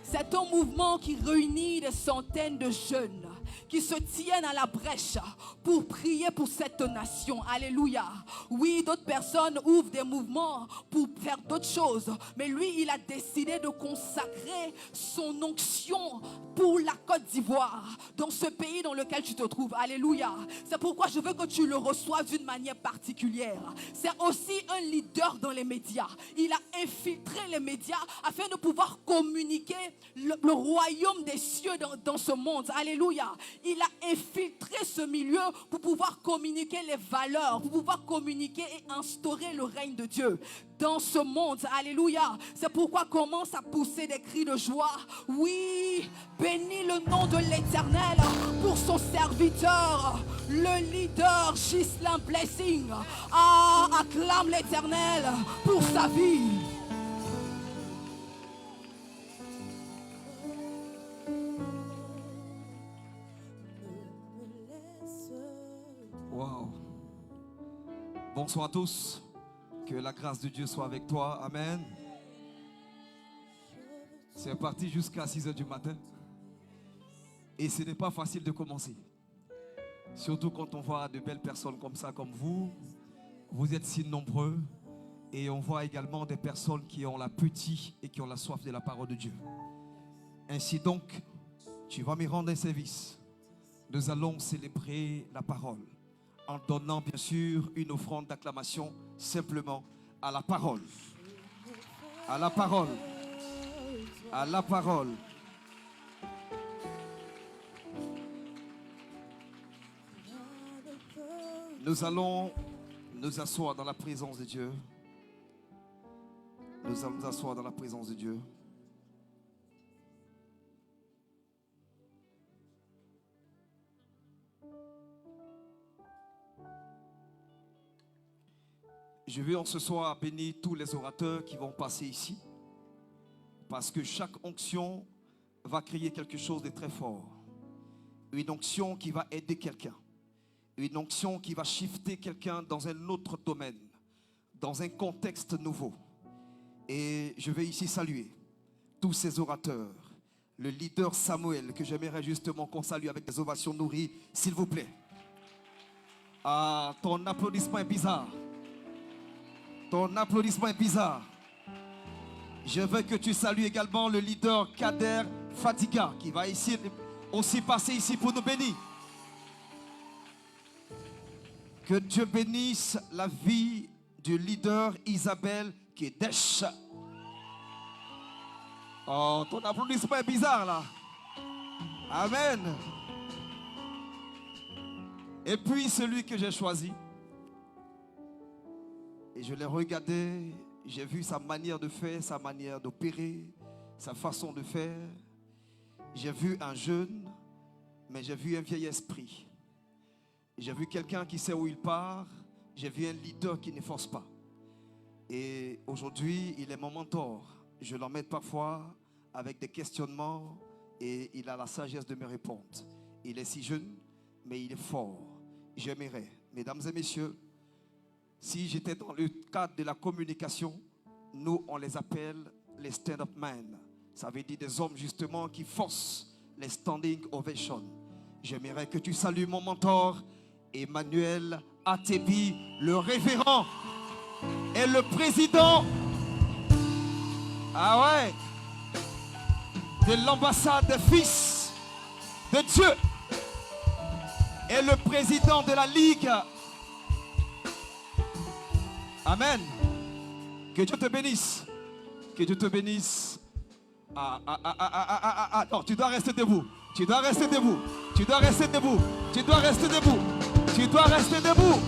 C'est un mouvement qui réunit des centaines de jeunes qui se tiennent à la brèche pour prier pour cette nation. Alléluia. Oui, d'autres personnes ouvrent des mouvements pour faire d'autres choses. Mais lui, il a décidé de consacrer son onction pour la Côte d'Ivoire, dans ce pays dans lequel tu te trouves. Alléluia. C'est pourquoi je veux que tu le reçoives d'une manière particulière. C'est aussi un leader dans les médias. Il a infiltré les médias afin de pouvoir communiquer le royaume des cieux dans ce monde. Alléluia. Il a infiltré ce milieu pour pouvoir communiquer les valeurs, pour pouvoir communiquer et instaurer le règne de Dieu dans ce monde. Alléluia. C'est pourquoi commence à pousser des cris de joie. Oui, bénis le nom de l'Éternel pour son serviteur, le leader Ghislain Blessing. Ah, acclame l'Éternel pour sa vie. Wow. Bonsoir à tous. Que la grâce de Dieu soit avec toi. Amen. C'est parti jusqu'à 6 h du matin. Et ce n'est pas facile de commencer. Surtout quand on voit de belles personnes comme ça, comme vous. Vous êtes si nombreux. Et on voit également des personnes qui ont l'appétit et qui ont la soif de la parole de Dieu. Ainsi donc, tu vas me rendre un service. Nous allons célébrer la parole en donnant bien sûr une offrande d'acclamation simplement à la parole. À la parole. À la parole. Nous allons nous asseoir dans la présence de Dieu. Nous allons nous asseoir dans la présence de Dieu. Je veux en ce soir bénir tous les orateurs qui vont passer ici. Parce que chaque onction va créer quelque chose de très fort. Une onction qui va aider quelqu'un. Une onction qui va shifter quelqu'un dans un autre domaine. Dans un contexte nouveau. Et je vais ici saluer tous ces orateurs le leader Samuel, que j'aimerais justement qu'on salue avec des ovations nourries, s'il vous plaît. Ah, ton applaudissement est bizarre. Ton applaudissement est bizarre. Je veux que tu salues également le leader Kader Fadiga, qui va ici aussi passer ici pour nous bénir. Que Dieu bénisse la vie du leader Isabelle Kedesh. Oh, ton applaudissement est bizarre là. Amen. Et puis celui que j'ai choisi. Et je l'ai regardé, j'ai vu sa manière de faire, sa manière d'opérer, sa façon de faire. J'ai vu un jeune, mais j'ai vu un vieil esprit. J'ai vu quelqu'un qui sait où il part. J'ai vu un leader qui ne force pas. Et aujourd'hui, il est mon mentor. Je l'emmène parfois avec des questionnements et il a la sagesse de me répondre. Il est si jeune, mais il est fort. J'aimerais, mesdames et messieurs, si j'étais dans le cadre de la communication, nous, on les appelle les stand-up men. Ça veut dire des hommes justement qui forcent les standing ovations. J'aimerais que tu salues mon mentor, Emmanuel Atebi, le révérend et le président, ah ouais, de l'ambassade des fils de Dieu et le président de la Ligue. Amen. Que Dieu te bénisse. Que Dieu te bénisse. Non, tu dois rester debout. Tu dois rester debout. Tu dois rester debout. Tu dois rester debout. Tu dois rester debout.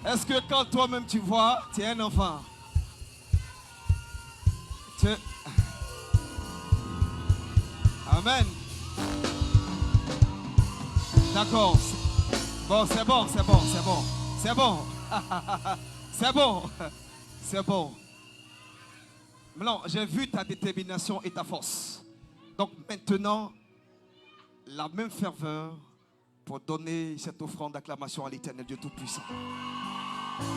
Est-ce que quand toi-même tu vois, tu es un enfant? Amen. D'accord. Bon, c'est bon. C'est bon. C'est bon. Non, j'ai vu ta détermination et ta force. Donc maintenant, la même ferveur pour donner cette offrande d'acclamation à l'Éternel Dieu Tout-Puissant.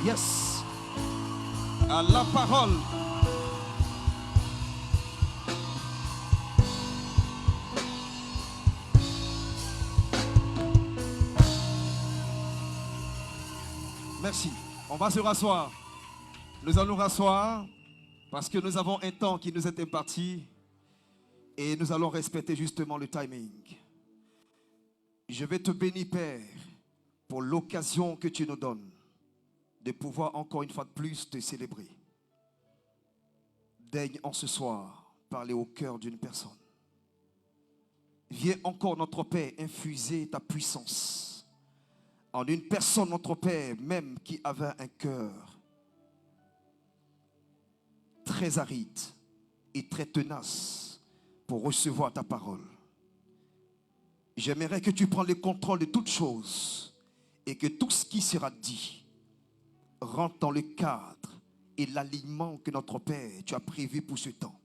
Yes. À la parole. Merci. On va se rasseoir. Nous allons rasseoir parce que nous avons un temps qui nous est imparti et nous allons respecter justement le timing. Je vais te bénir, Père, pour l'occasion que tu nous donnes de pouvoir encore une fois de plus te célébrer. Daigne en ce soir parler au cœur d'une personne. Viens encore, notre Père, infuser ta puissance en une personne, notre Père, même qui avait un cœur très aride et très tenace pour recevoir ta parole. J'aimerais que tu prennes le contrôle de toutes choses et que tout ce qui sera dit rentre dans le cadre et l'alignement que notre Père, tu as prévu pour ce temps.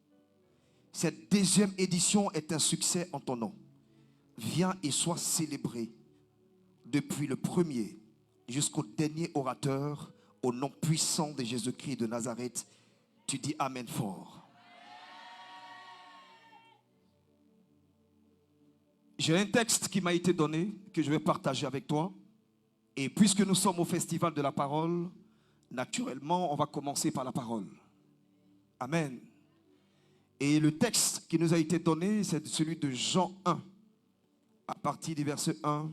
Cette deuxième édition est un succès en ton nom. Viens et sois célébré depuis le premier jusqu'au dernier orateur au nom puissant de Jésus-Christ de Nazareth. Tu dis Amen fort. J'ai un texte qui m'a été donné, que je vais partager avec toi. Et puisque nous sommes au festival de la parole, naturellement, on va commencer par la parole. Amen. Et le texte qui nous a été donné, c'est celui de Jean 1. À partir du verset 1,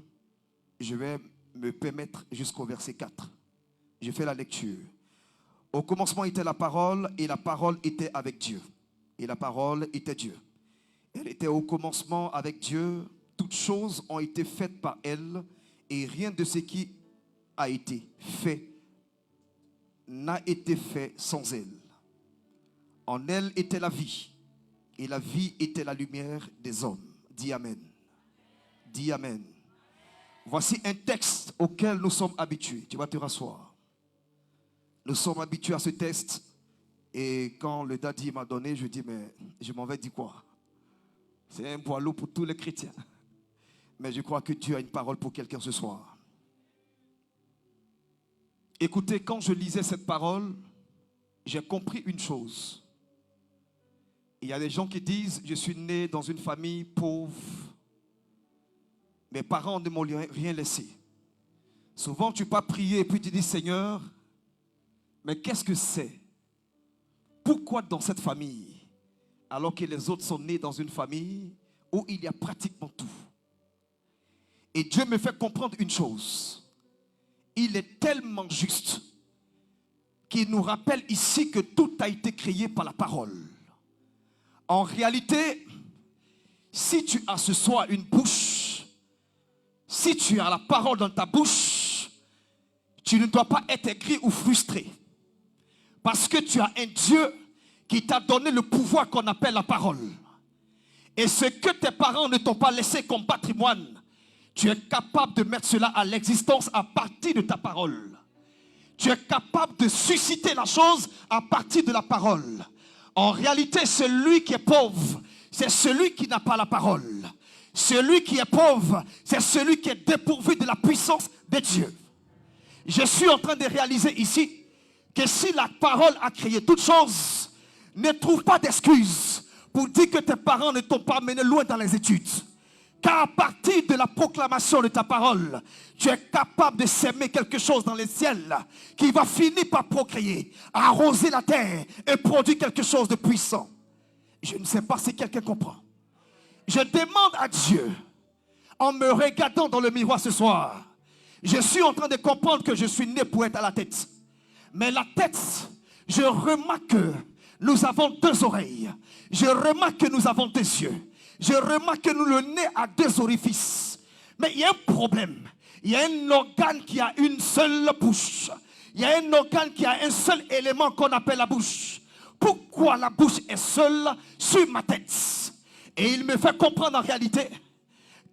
je vais me permettre jusqu'au verset 4. Je fais la lecture. Au commencement était la parole, et la parole était avec Dieu. Et la parole était Dieu. Elle était au commencement avec Dieu. Toutes choses ont été faites par elle, et rien de ce qui a été fait n'a été fait sans elle. En elle était la vie, et la vie était la lumière des hommes. Dis Amen. Dis Amen. Voici un texte auquel nous sommes habitués. Tu vas te rasseoir. Nous sommes habitués à ce texte. Et quand le daddy m'a donné, je dis, mais je m'en vais dire quoi? C'est un poids lourd pour tous les chrétiens. Mais je crois que Dieu a une parole pour quelqu'un ce soir. Écoutez, quand je lisais cette parole, j'ai compris une chose. Il y a des gens qui disent, je suis né dans une famille pauvre. Mes parents ne m'ont rien laissé. Souvent, tu vas prier et puis tu dis, Seigneur, mais qu'est-ce que c'est? Pourquoi dans cette famille, alors que les autres sont nés dans une famille où il y a pratiquement tout? Et Dieu me fait comprendre une chose. Il est tellement juste qu'il nous rappelle ici que tout a été créé par la parole. En réalité, si tu as ce soir une bouche, si tu as la parole dans ta bouche, tu ne dois pas être aigri ou frustré. Parce que tu as un Dieu qui t'a donné le pouvoir qu'on appelle la parole. Et ce que tes parents ne t'ont pas laissé comme patrimoine, tu es capable de mettre cela à l'existence à partir de ta parole. Tu es capable de susciter la chose à partir de la parole. En réalité, celui qui est pauvre, c'est celui qui n'a pas la parole. Celui qui est pauvre, c'est celui qui est dépourvu de la puissance de Dieu. Je suis en train de réaliser ici que si la parole a créé toutes choses, ne trouve pas d'excuses pour dire que tes parents ne t'ont pas mené loin dans les études. Car à partir de la proclamation de ta parole, tu es capable de s'aimer quelque chose dans les ciels qui va finir par procréer, arroser la terre et produire quelque chose de puissant. Je ne sais pas si quelqu'un comprend. Je demande à Dieu, en me regardant dans le miroir ce soir, je suis en train de comprendre que je suis né pour être à la tête. Mais la tête, je remarque que nous avons deux oreilles. Je remarque que nous avons deux yeux. Je remarque que nous, le nez a deux orifices. Mais il y a un problème. Il y a un organe qui a une seule bouche. Il y a un organe qui a un seul élément qu'on appelle la bouche. Pourquoi la bouche est seule sur ma tête? Et il me fait comprendre en réalité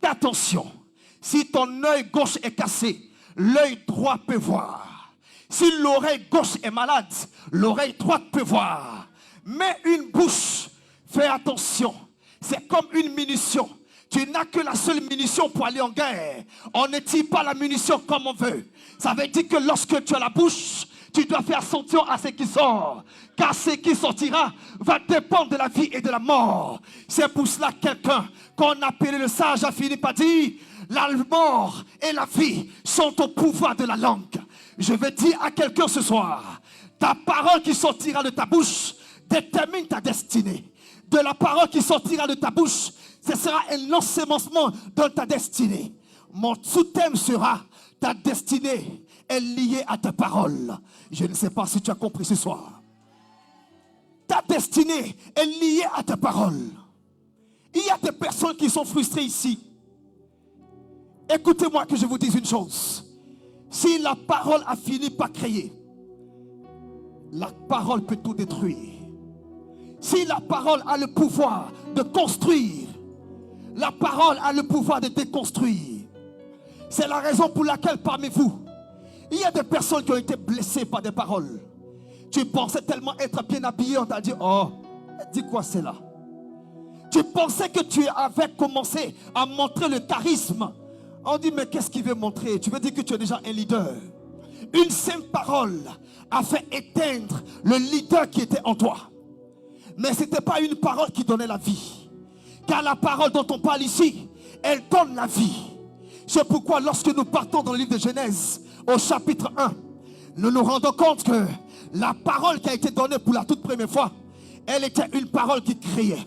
qu'attention, si ton œil gauche est cassé, l'œil droit peut voir. Si l'oreille gauche est malade, l'oreille droite peut voir. Mais une bouche, fais attention, c'est comme une munition. Tu n'as que la seule munition pour aller en guerre. On ne tire pas la munition comme on veut. Ça veut dire que lorsque tu as la bouche, tu dois faire attention à ce qui sort. Car ce qui sortira va dépendre de la vie et de la mort. C'est pour cela que quelqu'un qu'on appelait le sage a fini par dire, la mort et la vie sont au pouvoir de la langue. Je vais dire à quelqu'un ce soir, ta parole qui sortira de ta bouche détermine ta destinée. De la parole qui sortira de ta bouche, ce sera un ensemencement dans ta destinée. Mon sous-thème sera, ta destinée est liée à ta parole. Je ne sais pas si tu as compris ce soir. Ta destinée est liée à ta parole. Il y a des personnes qui sont frustrées ici. Écoutez-moi que je vous dise une chose. Si la parole a fini par créer, la parole peut tout détruire. Si la parole a le pouvoir de construire, la parole a le pouvoir de déconstruire. C'est la raison pour laquelle parmi vous, il y a des personnes qui ont été blessées par des paroles. Tu pensais tellement être bien habillé, on t'a dit, oh, dis quoi c'est là? Tu pensais que tu avais commencé à montrer le charisme. On dit, mais qu'est-ce qu'il veut montrer? Tu veux dire que tu es déjà un leader. Une simple parole a fait éteindre le leader qui était en toi. Mais ce n'était pas une parole qui donnait la vie. Car la parole dont on parle ici, elle donne la vie. C'est pourquoi lorsque nous partons dans le livre de Genèse, au chapitre 1, nous nous rendons compte que la parole qui a été donnée pour la toute première fois, elle était une parole qui créait.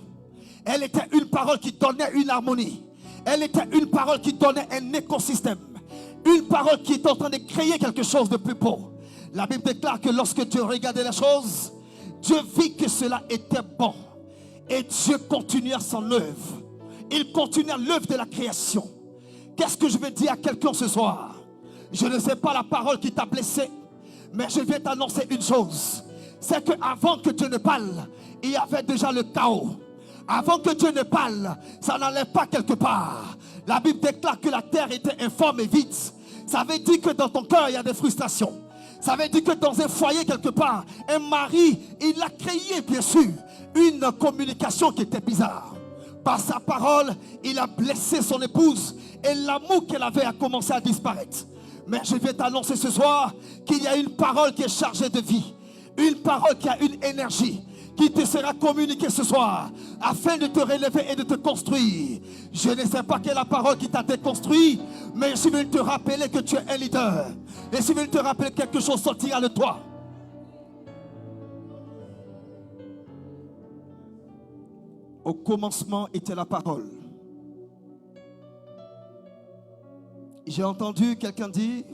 Elle était une parole qui donnait une harmonie. Elle était une parole qui donnait un écosystème. Une parole qui est en train de créer quelque chose de plus beau. La Bible déclare que lorsque Dieu regardait les choses, Dieu vit que cela était bon. Et Dieu continua son œuvre. Il continua l'œuvre de la création. Qu'est-ce que je vais dire à quelqu'un ce soir? Je ne sais pas la parole qui t'a blessé, Mais je viens t'annoncer une chose. C'est qu'avant que Dieu ne parle, il y avait déjà le chaos. Avant que Dieu ne parle, ça n'allait pas quelque part. La Bible déclare que la terre était informe et vide. Ça veut dire que dans ton cœur, il y a des frustrations. Ça veut dire que dans un foyer quelque part, un mari, il a créé bien sûr une communication qui était bizarre. Par sa parole, il a blessé son épouse et l'amour qu'elle avait a commencé à disparaître. Mais je vais t'annoncer ce soir qu'il y a une parole qui est chargée de vie. Une parole qui a une énergie qui te sera communiquée ce soir afin de te relever et de te construire. Je ne sais pas quelle est la parole qui t'a déconstruit, mais je veux te rappeler que tu es un leader. Et je veux te rappeler que quelque chose sortira de toi. Au commencement était la parole. J'ai entendu quelqu'un dire,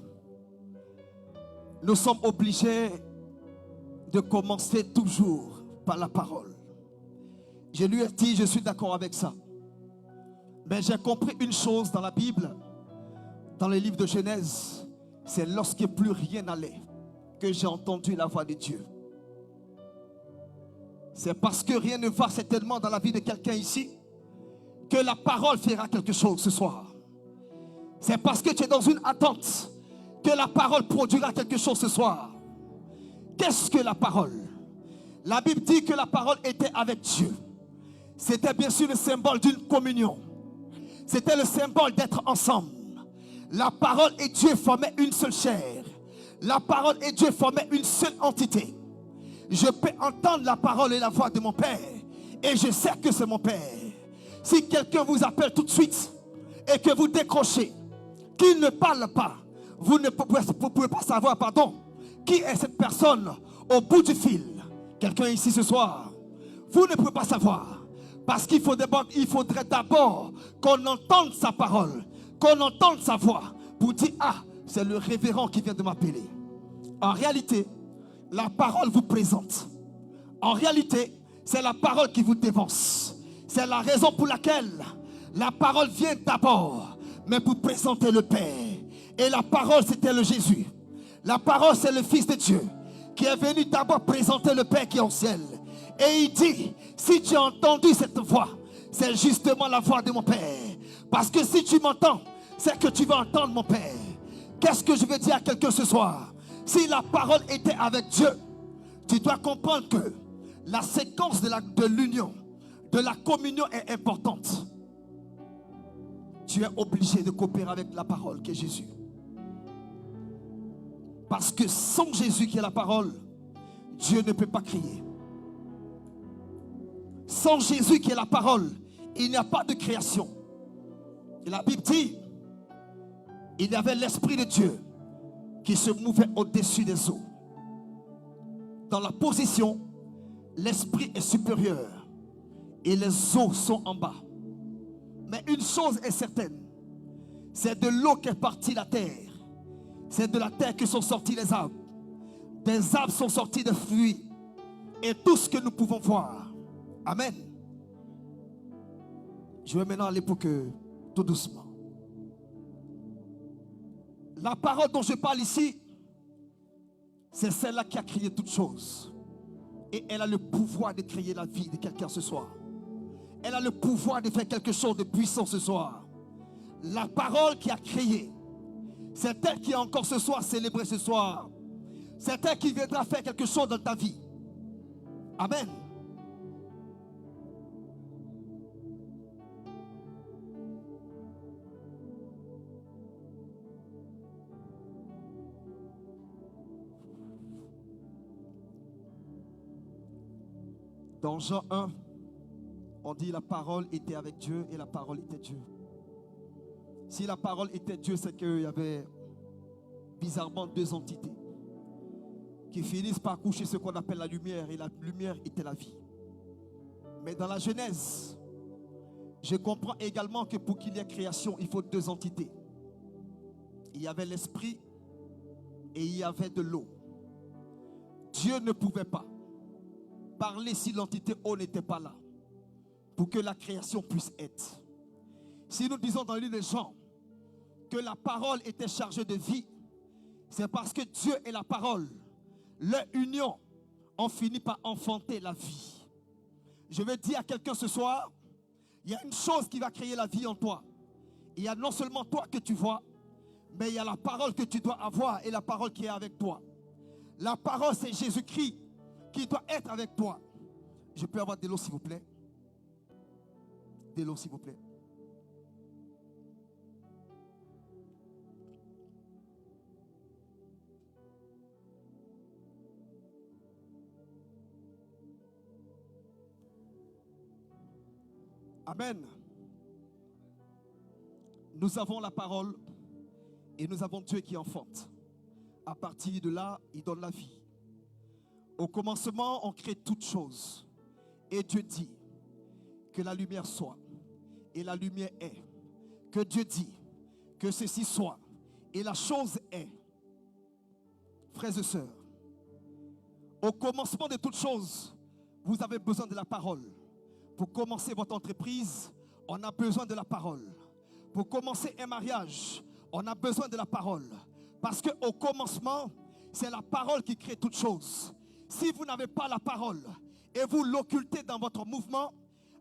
nous sommes obligés de commencer toujours par la parole. Je lui ai dit, je suis d'accord avec ça. Mais j'ai compris une chose dans la Bible, dans le livre de Genèse, c'est lorsque plus rien n'allait que j'ai entendu la voix de Dieu. C'est parce que rien ne va certainement dans la vie de quelqu'un ici que la parole fera quelque chose ce soir. C'est parce que tu es dans une attente que la parole produira quelque chose ce soir. Qu'est-ce que la parole? La Bible dit que la parole était avec Dieu. C'était bien sûr le symbole d'une communion. C'était le symbole d'être ensemble. La parole et Dieu formaient une seule chair. La parole et Dieu formaient une seule entité. Je peux entendre la parole et la voix de mon Père. Et je sais que c'est mon Père. Si quelqu'un vous appelle tout de suite et que vous décrochez, qu'il ne parle pas, vous ne pouvez pas savoir, qui est cette personne au bout du fil. Quelqu'un ici ce soir, vous ne pouvez pas savoir. Parce qu'il faudrait d'abord qu'on entende sa parole, qu'on entende sa voix pour dire, ah, c'est le révérend qui vient de m'appeler. En réalité, la parole vous présente. En réalité, c'est la parole qui vous dévance. C'est la raison pour laquelle la parole vient d'abord, mais pour présenter le Père. Et la parole, c'était le Jésus. La parole, c'est le Fils de Dieu qui est venu d'abord présenter le Père qui est au ciel. Et il dit, si tu as entendu cette voix, c'est justement la voix de mon Père. Parce que si tu m'entends, c'est que tu vas entendre mon Père. Qu'est-ce que je veux dire à quelqu'un ce soir? Si la parole était avec Dieu, tu dois comprendre que la séquence de l'union, de la communion est importante. Tu es obligé de coopérer avec la parole qui est Jésus. Parce que sans Jésus qui est la parole, Dieu ne peut pas crier. Sans Jésus qui est la parole, il n'y a pas de création. Et la Bible dit, il y avait l'Esprit de Dieu qui se mouvait au-dessus des eaux. Dans la position, l'Esprit est supérieur et les eaux sont en bas. Mais une chose est certaine, c'est de l'eau qu'est partie la terre. C'est de la terre que sont sortis les arbres. Des arbres sont sortis de fruits. Et tout ce que nous pouvons voir. Amen. Je vais maintenant aller pour que, tout doucement. La parole dont je parle ici, c'est celle-là qui a créé toutes choses. Et elle a le pouvoir de créer la vie de quelqu'un ce soir. Elle a le pouvoir de faire quelque chose de puissant ce soir. La parole qui a créé, c'est elle qui est encore ce soir célébrée ce soir. C'est elle qui viendra faire quelque chose dans ta vie. Amen. Dans Jean 1, on dit la parole était avec Dieu et la parole était Dieu. Si la parole était Dieu, c'est qu'il y avait bizarrement deux entités qui finissent par coucher ce qu'on appelle la lumière, et la lumière était la vie. Mais dans la Genèse, je comprends également que pour qu'il y ait création, il faut deux entités. Il y avait l'esprit et il y avait de l'eau. Dieu ne pouvait pas parler si l'entité eau n'était pas là, pour que la création puisse être. Si nous disons dans le livre de Jean que la parole était chargée de vie, c'est parce que Dieu est la parole. leur union ont fini par enfanter la vie. Je vais dire à quelqu'un ce soir, il y a une chose qui va créer la vie en toi. Il y a non seulement toi que tu vois, mais il y a la parole que tu dois avoir et la parole qui est avec toi. La parole, c'est Jésus-Christ qui doit être avec toi. Je peux avoir de l'eau, s'il vous plaît? De l'eau, s'il vous plaît. Amen. Nous avons la parole et nous avons Dieu qui enfante. À partir de là, il donne la vie. Au commencement, on crée toutes choses. Et Dieu dit que la lumière soit. Et la lumière est. Que Dieu dit que ceci soit. Et la chose est. Frères et sœurs, au commencement de toutes choses, vous avez besoin de la parole. Pour commencer votre entreprise, on a besoin de la parole. Pour commencer un mariage, on a besoin de la parole. Parce qu'au commencement, c'est la parole qui crée toutes choses. Si vous n'avez pas la parole et vous l'occultez dans votre mouvement,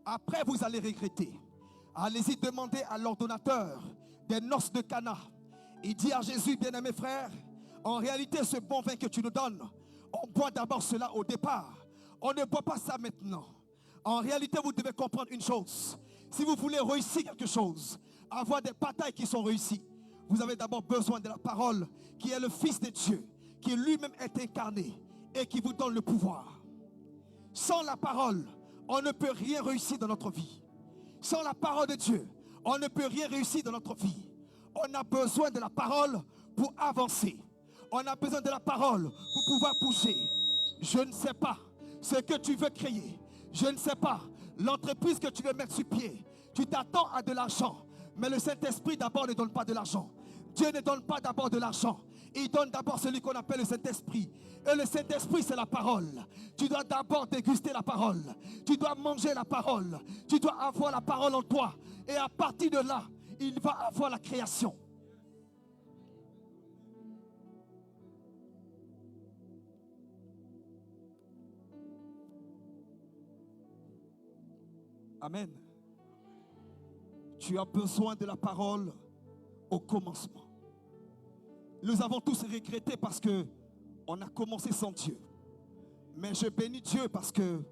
après vous allez regretter. Allez-y demander à l'ordonnateur des noces de Cana. Il dit à Jésus, bien-aimé frère, en réalité ce bon vin que tu nous donnes, on boit d'abord cela au départ. On ne boit pas ça maintenant. En réalité, vous devez comprendre une chose. Si vous voulez réussir quelque chose, avoir des batailles qui sont réussies, vous avez d'abord besoin de la parole qui est le Fils de Dieu, qui lui-même est incarné et qui vous donne le pouvoir. Sans la parole, on ne peut rien réussir dans notre vie. Sans la parole de Dieu, on ne peut rien réussir dans notre vie. On a besoin de la parole pour avancer. On a besoin de la parole pour pouvoir bouger. Je ne sais pas ce que tu veux créer. Je ne sais pas l'entreprise que tu veux mettre sur pied. Tu t'attends à de l'argent. Mais le Saint-Esprit d'abord ne donne pas de l'argent. Dieu ne donne pas d'abord de l'argent. Il donne d'abord celui qu'on appelle le Saint-Esprit. Et le Saint-Esprit, c'est la parole. Tu dois d'abord déguster la parole. Tu dois manger la parole. Tu dois avoir la parole en toi. Et à partir de là, il va avoir la création. Amen. Tu as besoin de la parole au commencement. Nous avons tous regretté parce que on a commencé sans Dieu. Mais je bénis Dieu parce que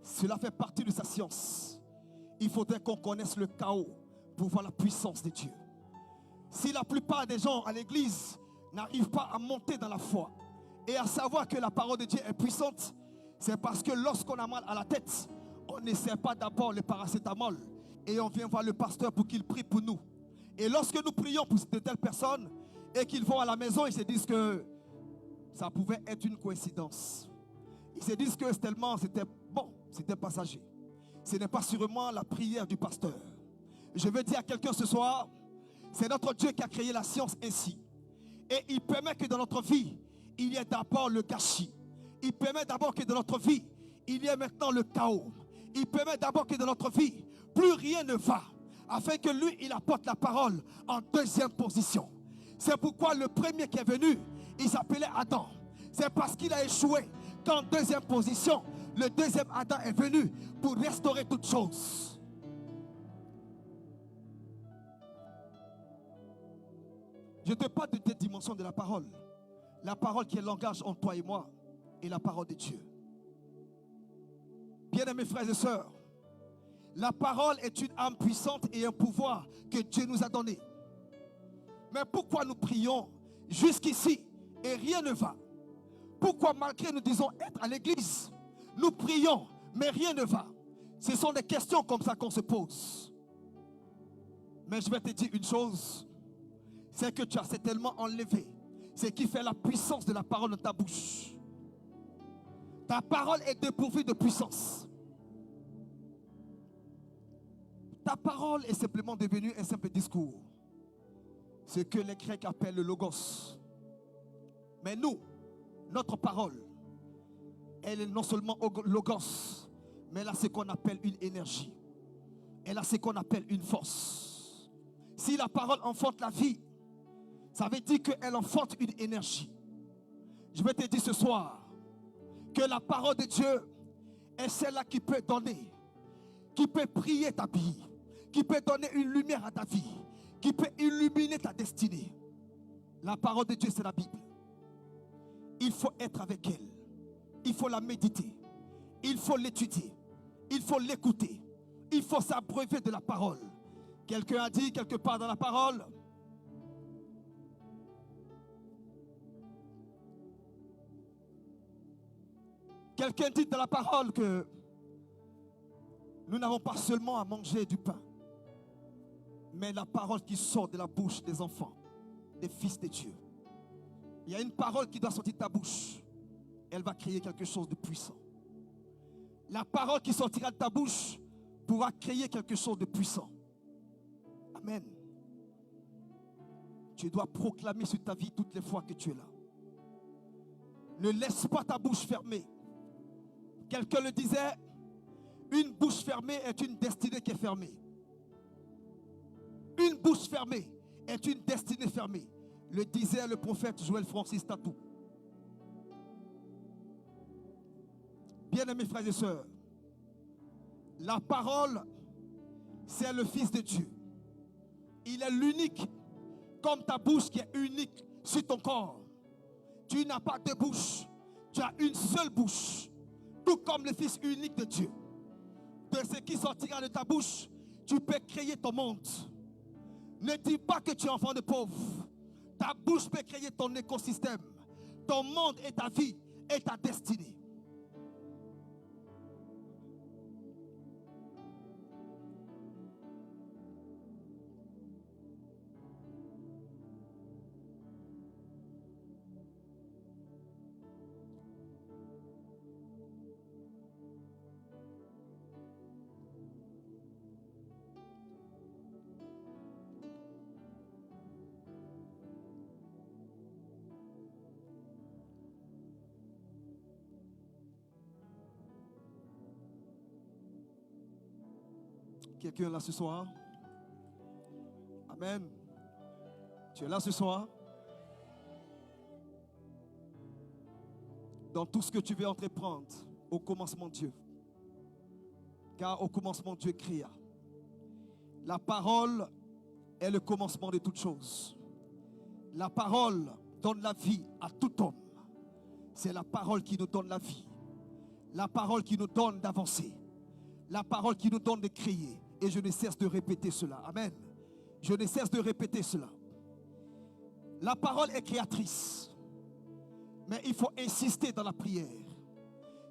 cela fait partie de sa science. Il faudrait qu'on connaisse le chaos pour voir la puissance de Dieu. Si la plupart des gens à l'église n'arrivent pas à monter dans la foi et à savoir que la parole de Dieu est puissante, c'est parce que lorsqu'on a mal à la tête, on n'essaie pas d'abord le paracétamol et on vient voir le pasteur pour qu'il prie pour nous. Et lorsque nous prions pour de telles personnes et qu'ils vont à la maison, ils se disent que ça pouvait être une coïncidence. Ils se disent que tellement c'était bon, c'était passager. Ce n'est pas sûrement la prière du pasteur. Je veux dire à quelqu'un ce soir, c'est notre Dieu qui a créé la science ainsi. Et il permet que dans notre vie, il y ait d'abord le gâchis. Il permet d'abord que dans notre vie, il y ait maintenant le chaos. Il permet d'abord que dans notre vie, plus rien ne va. Afin que lui, il apporte la parole en deuxième position. C'est pourquoi le premier qui est venu, il s'appelait Adam. C'est parce qu'il a échoué qu'en deuxième position, le deuxième Adam est venu pour restaurer toutes choses. Je te parle de cette dimension de la parole. La parole qui est le langage entre toi et moi et la parole de Dieu. Bien-aimés frères et sœurs, la parole est une âme puissante et un pouvoir que Dieu nous a donné. Mais pourquoi nous prions jusqu'ici et rien ne va? Pourquoi malgré nous disons être à l'église, nous prions mais rien ne va? Ce sont des questions comme ça qu'on se pose. Mais je vais te dire une chose, c'est que tu as certainement enlevé ce qui fait la puissance de la parole dans ta bouche. Ta parole est dépourvue de puissance. Ta parole est simplement devenue un simple discours. Ce que les Grecs appellent le logos. Mais nous, notre parole, elle est non seulement logos, mais elle a ce qu'on appelle une énergie. Elle a ce qu'on appelle une force. Si la parole enfante la vie, ça veut dire qu'elle enfante une énergie. Je vais te dire ce soir, que la parole de Dieu est celle-là qui peut donner, qui peut prier ta vie, qui peut donner une lumière à ta vie, qui peut illuminer ta destinée. La parole de Dieu, c'est la Bible. Il faut être avec elle. Il faut la méditer. Il faut l'étudier. Il faut l'écouter. Il faut s'abreuver de la parole. Quelqu'un a dit quelque part dans la parole, quelqu'un dit dans la parole que nous n'avons pas seulement à manger du pain, mais la parole qui sort de la bouche des enfants, des fils de Dieu. Il y a une parole qui doit sortir de ta bouche. Elle va créer quelque chose de puissant. La parole qui sortira de ta bouche pourra créer quelque chose de puissant. Amen. Tu dois proclamer sur ta vie toutes les fois que tu es là. Ne laisse pas ta bouche fermée. Quelqu'un le disait, une bouche fermée est une destinée qui est fermée. Une bouche fermée est une destinée fermée. Le disait le prophète Joël Francis Tatou. Bien-aimés frères et sœurs, la parole, c'est le Fils de Dieu. Il est l'unique, comme ta bouche qui est unique sur ton corps. Tu n'as pas deux bouches, tu as une seule bouche, tout comme le Fils unique de Dieu. De ce qui sortira de ta bouche, tu peux créer ton monde. Ne dis pas que tu es enfant de pauvre. Ta bouche peut créer ton écosystème, ton monde et ta vie et ta destinée. Quelqu'un est là ce soir? Amen. Tu es là ce soir? Dans tout ce que tu veux entreprendre, au commencement Dieu. Car au commencement Dieu créa. La parole est le commencement de toutes choses. La parole donne la vie à tout homme. C'est la parole qui nous donne la vie. La parole qui nous donne d'avancer. La parole qui nous donne de créer. Et je ne cesse de répéter cela. Amen. Je ne cesse de répéter cela. La parole est créatrice. Mais il faut insister dans la prière.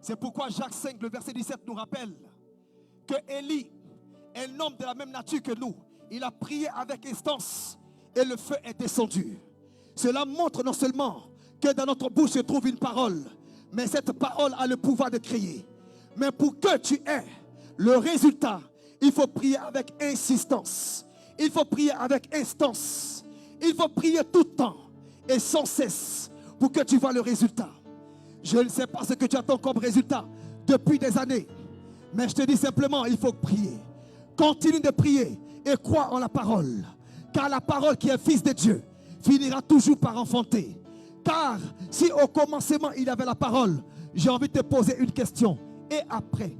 C'est pourquoi Jacques 5, le verset 17 nous rappelle que Élie est un homme de la même nature que nous. Il a prié avec instance et le feu est descendu. Cela montre non seulement que dans notre bouche se trouve une parole, mais cette parole a le pouvoir de créer. Mais pour que tu aies le résultat, il faut prier avec insistance. Il faut prier avec instance. Il faut prier tout le temps et sans cesse pour que tu vois le résultat. Je ne sais pas ce que tu attends comme résultat depuis des années. Mais je te dis simplement, il faut prier. Continue de prier et crois en la parole. Car la parole qui est fils de Dieu finira toujours par enfanter. Car si au commencement il y avait la parole, j'ai envie de te poser une question. Et après?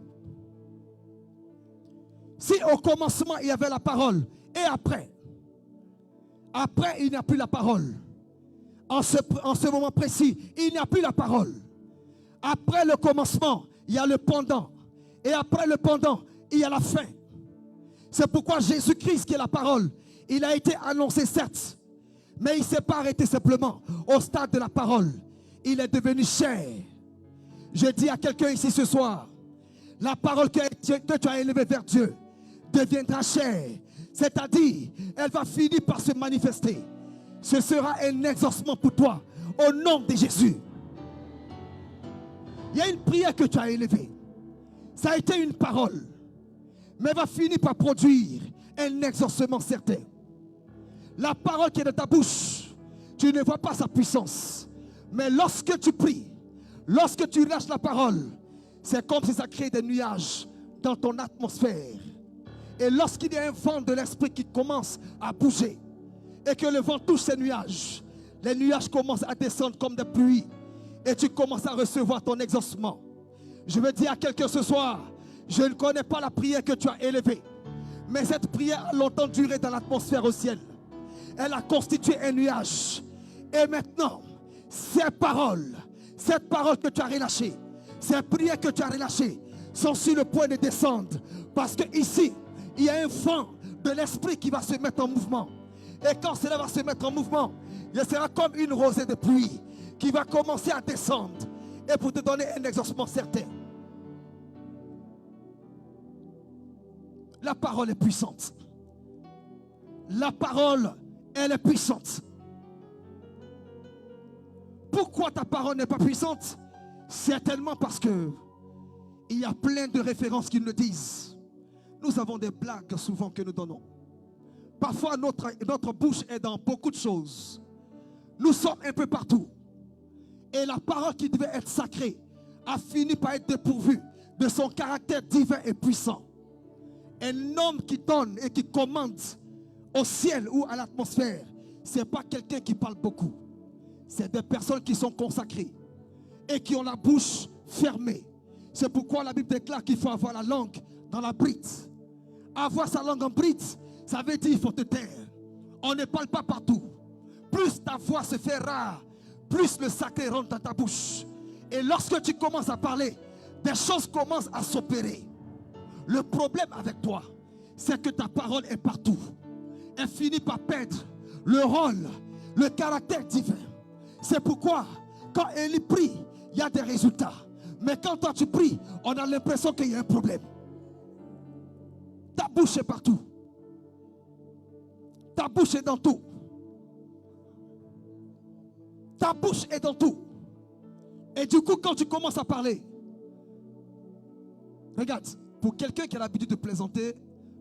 Si au commencement il y avait la parole, et après? Après il n'y a plus la parole. En ce moment précis, il n'y a plus la parole. Après le commencement, il y a le pendant. Et après le pendant, il y a la fin. C'est pourquoi Jésus-Christ qui est la parole, il a été annoncé certes, mais il ne s'est pas arrêté simplement au stade de la parole. Il est devenu chair. Je dis à quelqu'un ici ce soir, la parole que tu as élevée vers Dieu deviendra chair. C'est-à-dire, elle va finir par se manifester. Ce sera un exaucement pour toi, au nom de Jésus. Il y a une prière que tu as élevée. Ça a été une parole, mais va finir par produire un exaucement certain. La parole qui est dans ta bouche, tu ne vois pas sa puissance. Mais lorsque tu pries, lorsque tu lâches la parole, c'est comme si ça crée des nuages dans ton atmosphère. Et lorsqu'il y a un vent de l'esprit qui commence à bouger, et que le vent touche ces nuages, les nuages commencent à descendre comme des pluies. et tu commences à recevoir ton exaucement. Je veux dire à quelqu'un ce soir, je ne connais pas la prière que tu as élevée, mais cette prière a longtemps duré dans l'atmosphère au ciel. Elle a constitué un nuage. Et maintenant, cette parole que tu as relâchée, ces prières que tu as relâchées, sont sur le point de descendre. Parce que ici, il y a un vent de l'esprit qui va se mettre en mouvement. Et quand cela va se mettre en mouvement, il sera comme une rosée de pluie qui va commencer à descendre. Et pour te donner un exaucement certain. La parole est puissante. La parole, elle est puissante. Pourquoi ta parole n'est pas puissante? Certainement parce que il y a plein de références qui nous disent. Nous avons des blagues souvent que nous donnons. Parfois notre bouche est dans beaucoup de choses. Nous sommes un peu partout. Et la parole qui devait être sacrée a fini par être dépourvue de son caractère divin et puissant. Un homme qui donne et qui commande au ciel ou à l'atmosphère, ce n'est pas quelqu'un qui parle beaucoup. C'est des personnes qui sont consacrées et qui ont la bouche fermée. C'est pourquoi la Bible déclare qu'il faut avoir la langue dans la bride. Avoir sa langue en bride, ça veut dire qu'il faut te taire. On ne parle pas partout. Plus ta voix se fait rare, plus le sacré rentre dans ta bouche. Et lorsque tu commences à parler, des choses commencent à s'opérer. Le problème avec toi, c'est que ta parole est partout. Elle finit par perdre le rôle, le caractère divin. C'est pourquoi, quand Élie prie, il y a des résultats. Mais quand toi tu pries, on a l'impression qu'il y a un problème. Ta bouche est partout. Ta bouche est dans tout. Ta bouche est dans tout. Et du coup, quand tu commences à parler, regarde, pour quelqu'un qui a l'habitude de plaisanter,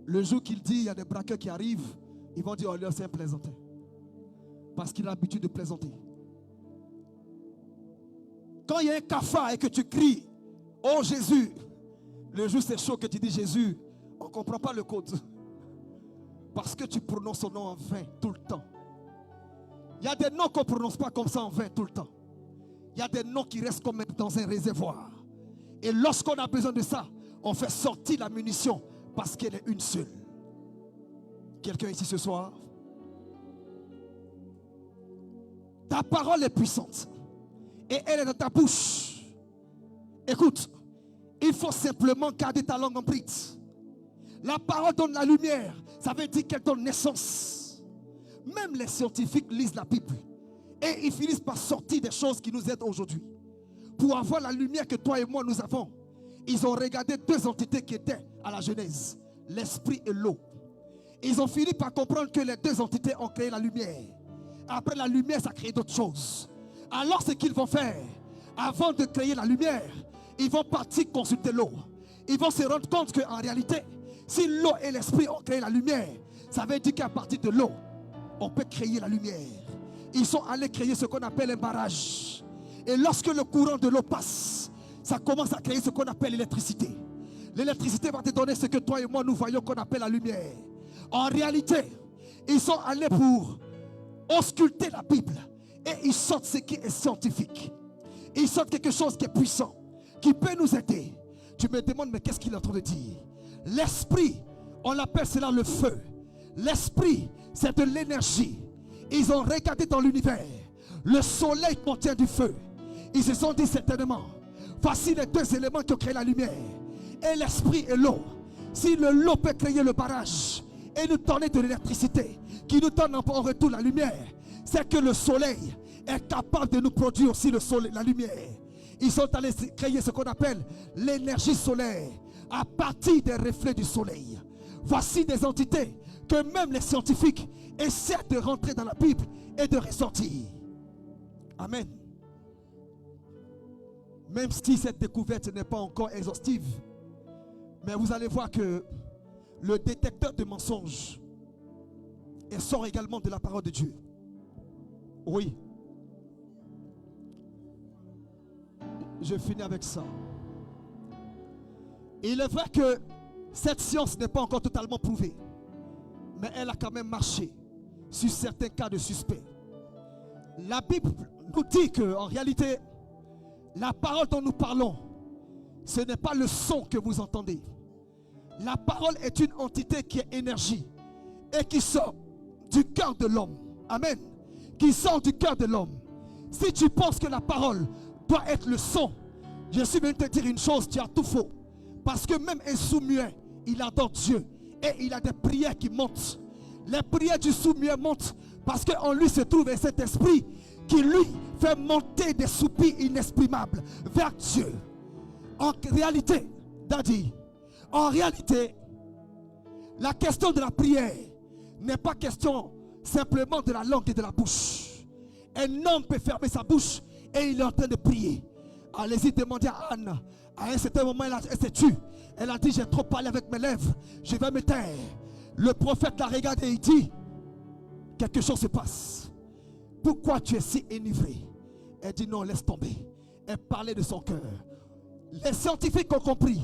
le jour qu'il dit, il y a des braqueurs qui arrivent, ils vont dire, oh là, c'est un plaisantin. Parce qu'il a l'habitude de plaisanter. Quand il y a un cafard et que tu cries, oh Jésus, le jour c'est chaud que tu dis Jésus, on ne comprend pas le code. Parce que tu prononces son nom en vain tout le temps. Il y a des noms qu'on ne prononce pas comme ça en vain tout le temps. Il y a des noms qui restent comme dans un réservoir. Et lorsqu'on a besoin de ça, on fait sortir la munition parce qu'elle est une seule. Quelqu'un ici ce soir? Ta parole est puissante. Et elle est dans ta bouche. Écoute, il faut simplement garder ta langue en bride. La parole donne la lumière. Ça veut dire qu'elle donne naissance. Même les scientifiques lisent la Bible. Et ils finissent par sortir des choses qui nous aident aujourd'hui. Pour avoir la lumière que toi et moi nous avons, ils ont regardé deux entités qui étaient à la Genèse. L'esprit et l'eau. Ils ont fini par comprendre que les deux entités ont créé la lumière. Après la lumière, ça a créé d'autres choses. Alors ce qu'ils vont faire, avant de créer la lumière, ils vont partir consulter l'eau. Ils vont se rendre compte qu'en réalité, si l'eau et l'esprit ont créé la lumière, ça veut dire qu'à partir de l'eau, on peut créer la lumière. Ils sont allés créer ce qu'on appelle un barrage. Et lorsque le courant de l'eau passe, ça commence à créer ce qu'on appelle l'électricité. L'électricité va te donner ce que toi et moi nous voyons qu'on appelle la lumière. En réalité, ils sont allés pour ausculter la Bible. Et ils sortent ce qui est scientifique. Ils sortent quelque chose qui est puissant, qui peut nous aider. Tu me demandes, mais qu'est-ce qu'il est en train de dire? L'esprit, on appelle cela le feu. L'esprit, c'est de l'énergie. Ils ont regardé dans l'univers. Le soleil contient du feu. Ils se sont dit certainement, voici les deux éléments qui ont créé la lumière. Et l'esprit et l'eau. Si l'eau peut créer le barrage et nous donner de l'électricité, qui nous donne en retour la lumière, c'est que le soleil est capable de nous produire aussi la lumière. Ils sont allés créer ce qu'on appelle l'énergie solaire à partir des reflets du soleil. Voici des entités que même les scientifiques essaient de rentrer dans la Bible et de ressortir. Amen. Même si cette découverte n'est pas encore exhaustive, mais vous allez voir que le détecteur de mensonges sort également de la parole de Dieu. Oui. Je finis avec ça. Il est vrai que cette science n'est pas encore totalement prouvée, mais elle a quand même marché sur certains cas de suspects. La Bible nous dit qu'en réalité, La parole dont nous parlons, ce n'est pas le son que vous entendez. La parole est une entité qui est énergie et qui sort du cœur de l'homme. Amen. Qui sort du cœur de l'homme. Si tu penses que la parole doit être le son, je suis venu te dire une chose, tu as tout faux. Parce que même un sourd-muet, il adore Dieu. Et il a des prières qui montent. Les prières du sourd-muet montent parce qu'en lui se trouve cet esprit qui lui fait monter des soupirs inexprimables vers Dieu. En réalité, Daddy, en réalité, la question de la prière n'est pas question simplement de la langue et de la bouche. Un homme peut fermer sa bouche et il est en train de prier. Allez-y, demandez à Anne. À un certain moment, elle s'est tue. Elle a dit, j'ai trop parlé avec mes lèvres, je vais me taire. Le prophète la regarde et il dit, quelque chose se passe. Pourquoi tu es si enivré? Elle dit, non, laisse tomber. Elle parlait de son cœur. Les scientifiques ont compris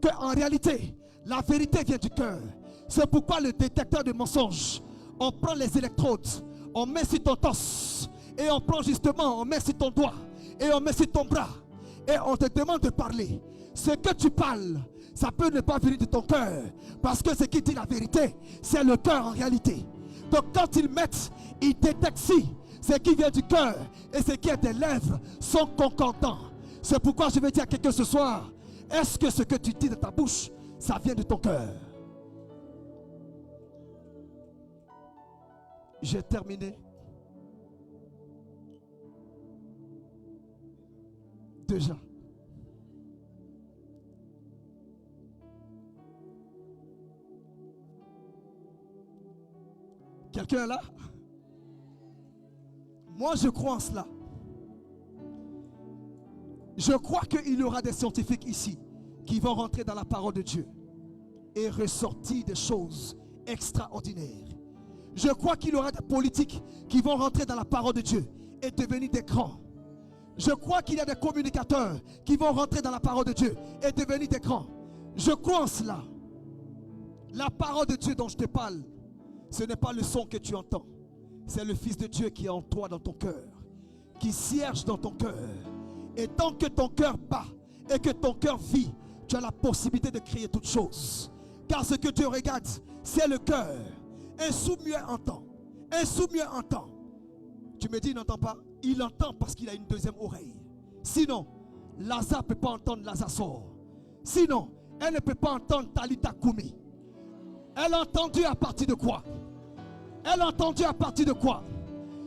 qu'en réalité, la vérité vient du cœur. C'est pourquoi le détecteur de mensonges, on prend les électrodes, on met sur ton torse, et on prend justement, on met sur ton doigt, et on met sur ton bras, et on te demande de parler. Ce que tu parles, ça peut ne pas venir de ton cœur, parce que ce qui dit la vérité, c'est le cœur en réalité. Donc quand ils mettent, ils détectent si ce qui vient du cœur et ce qui est des lèvres sont concordants. C'est pourquoi je vais dire à quelqu'un ce soir, est-ce que ce que tu dis de ta bouche, ça vient de ton cœur? J'ai terminé. Déjà. Quelqu'un est là? Moi, je crois en cela. Je crois qu'il y aura des scientifiques ici qui vont rentrer dans la parole de Dieu et ressortir des choses extraordinaires. Je crois qu'il y aura des politiques qui vont rentrer dans la parole de Dieu et devenir des grands. Je crois qu'il y a des communicateurs qui vont rentrer dans la parole de Dieu et devenir des grands. Je crois en cela. La parole de Dieu dont je te parle, ce n'est pas le son que tu entends. C'est le Fils de Dieu qui est en toi, dans ton cœur, qui siège dans ton cœur. Et tant que ton cœur bat et que ton cœur vit, tu as la possibilité de créer toutes choses. Car ce que Dieu regarde, c'est le cœur. Un sourd-muet entend. Un sourd-muet entend. Tu me dis, il n'entend pas? Il entend parce qu'il a une deuxième oreille. Sinon, Lazare ne peut pas entendre Lazare sort. Sinon, elle ne peut pas entendre Talita Koumi. Elle a entendu à partir de quoi? Elle a entendu à partir de quoi?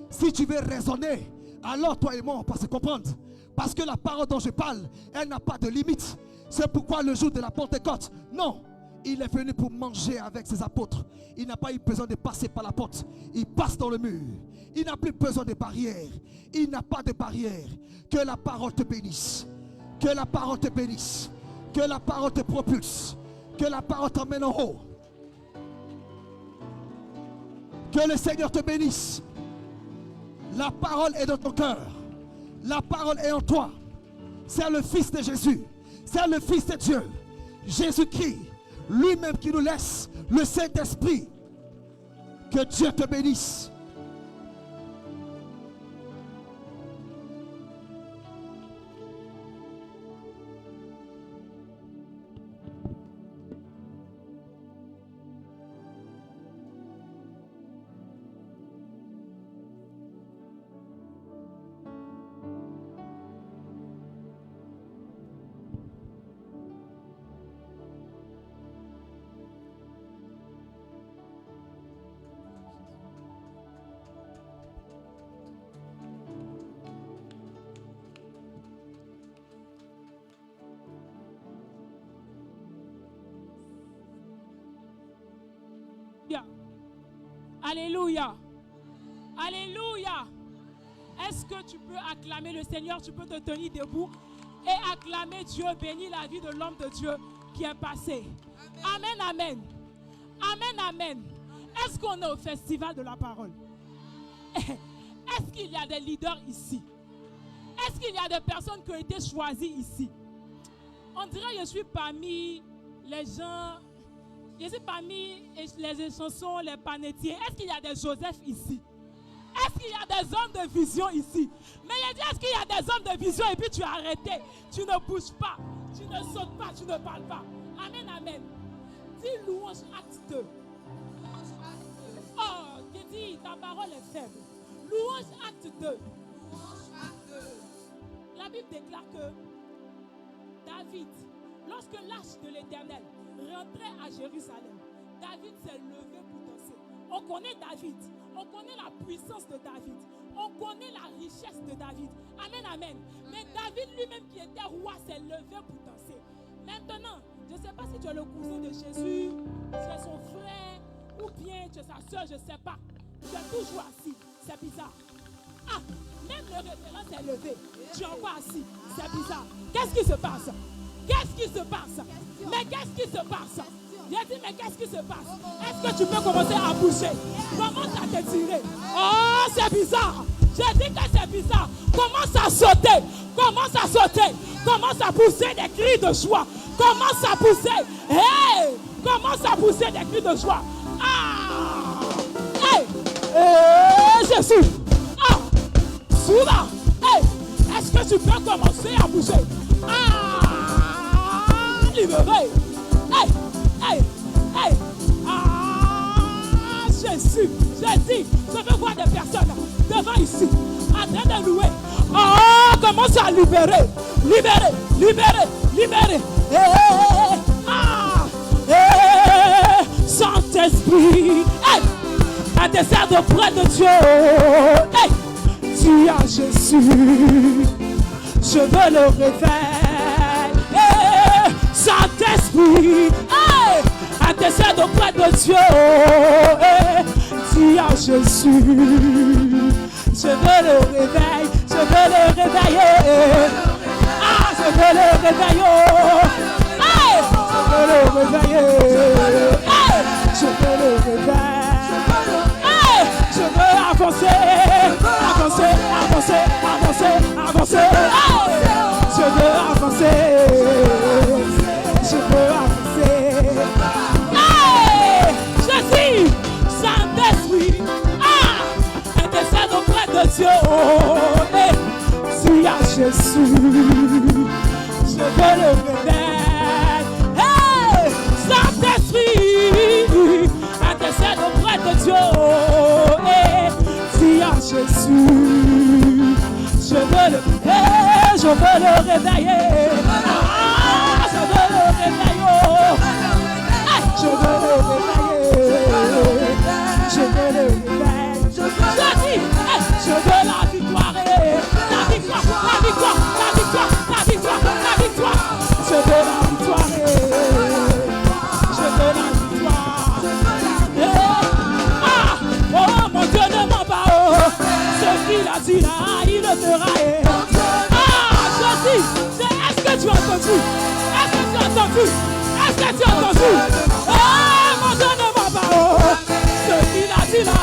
Si tu veux raisonner, alors toi et moi, on peut se comprendre. Parce que la parole dont je parle, elle n'a pas de limite. C'est pourquoi le jour de la Pentecôte, non, il est venu pour manger avec ses apôtres. Il n'a pas eu besoin de passer par la porte. Il passe dans le mur. Il n'a plus besoin de barrière. Il n'a pas de barrière. Que la parole te bénisse. Que la parole te bénisse. Que la parole te propulse. Que la parole t'emmène en haut. Que le Seigneur te bénisse. La parole est dans ton cœur. La parole est en toi. C'est le Fils de Jésus. C'est le Fils de Dieu. Jésus-Christ, lui-même qui nous laisse le Saint-Esprit. Que Dieu te bénisse. Alléluia. Alléluia. Est-ce que tu peux acclamer le Seigneur? Tu peux te tenir debout et acclamer Dieu, bénir la vie de l'homme de Dieu qui est passé. Amen, amen. Amen, amen. Est-ce qu'on est au festival de la parole? Est-ce qu'il y a des leaders ici? Est-ce qu'il y a des personnes qui ont été choisies ici? On dirait que je suis parmi les gens... Je suis parmi les chansons, les panetiers. Est-ce qu'il y a des Joseph ici? Est-ce qu'il y a des hommes de vision ici? Mais il a dit, est-ce qu'il y a des hommes de vision et puis tu as arrêté? Tu ne bouges pas, tu ne sautes pas, tu ne parles pas. Amen, amen. Dis louange acte 2. Oh, j'ai dit, ta parole est faible. Louange acte 2. La Bible déclare que David, lorsque l'arche de l'Éternel rentrait à Jérusalem, David s'est levé pour danser. On connaît David, on connaît la puissance de David, on connaît la richesse de David. Amen, amen. Mais David lui-même qui était roi s'est levé pour danser. Maintenant, je ne sais pas si tu es le cousin de Jésus, tu es son frère, ou bien tu es sa soeur, je ne sais pas. Tu es toujours assis, c'est bizarre. Ah, même le révérend s'est levé, tu es encore assis, c'est bizarre. Qu'est-ce qui se passe? Qu'est-ce qui se passe? Mais qu'est-ce qui se passe? J'ai dit, mais qu'est-ce qui se passe? Est-ce que tu peux commencer à bouger? Commence à t'étirer. Oh, c'est bizarre. J'ai dit que c'est bizarre. Commence à sauter. Commence à sauter. Commence à pousser des cris de joie. Commence à pousser. Hey! Commence à pousser des cris de joie. Ah! Hey! Hey, Jésus! Ah! Soudain! Hey! Est-ce que tu peux commencer à bouger? Ah! Libéré! Hey! Hey! Hey! Ah! Jésus! J'ai dit, je veux voir des personnes devant ici, en train de louer. Oh! Commence à libérer! Libérer! Libérer! Libérer! Hey! Ah! Hey! Saint-Esprit! Hey! Intercède auprès de Dieu! Hey! Tu as Jésus! Je veux le réveil! Hey! Saint-Esprit! Hey! Intercède auprès de Dieu! Hey! Tu as Jésus! Je veux le réveil! Je veux le réveiller! Ah! Je veux le réveiller! Hey! Je veux le réveiller! Hey! Je veux le réveiller! Hey! Je veux avancer! Avancer! Avancer! Avancer! Avancer! Hey! Je veux avancer! Je veux avancer! Hey! Jésus! Saint-Esprit! Ah! Intercède auprès de Dieu! Oh! Hey! Tu as Jésus! Je veux le réveil! Hey! Saint-Esprit! Intercède auprès de Dieu! Oh! Hey! Tu as Jésus! Je veux le réveiller! Je veux le réveiller! Ah! Je veux le réveiller! Hey! Je veux le réveiller! Je veux le réveiller! Je dis! Hey! Je veux la victoire! La victoire! La victoire! La victoire! La victoire! La victoire! Je veux la victoire! Je veux la victoire! Ah! Oh mon Dieu ne ment pas! Ce qu'il a dit là, il le fera! Ah! Je dis! Est-ce que tu as entendu? Est-ce que tu as entendu? Est-ce que tu as entendu? Oh mon Dieu ne ment pas! Ce qu'il a dit là,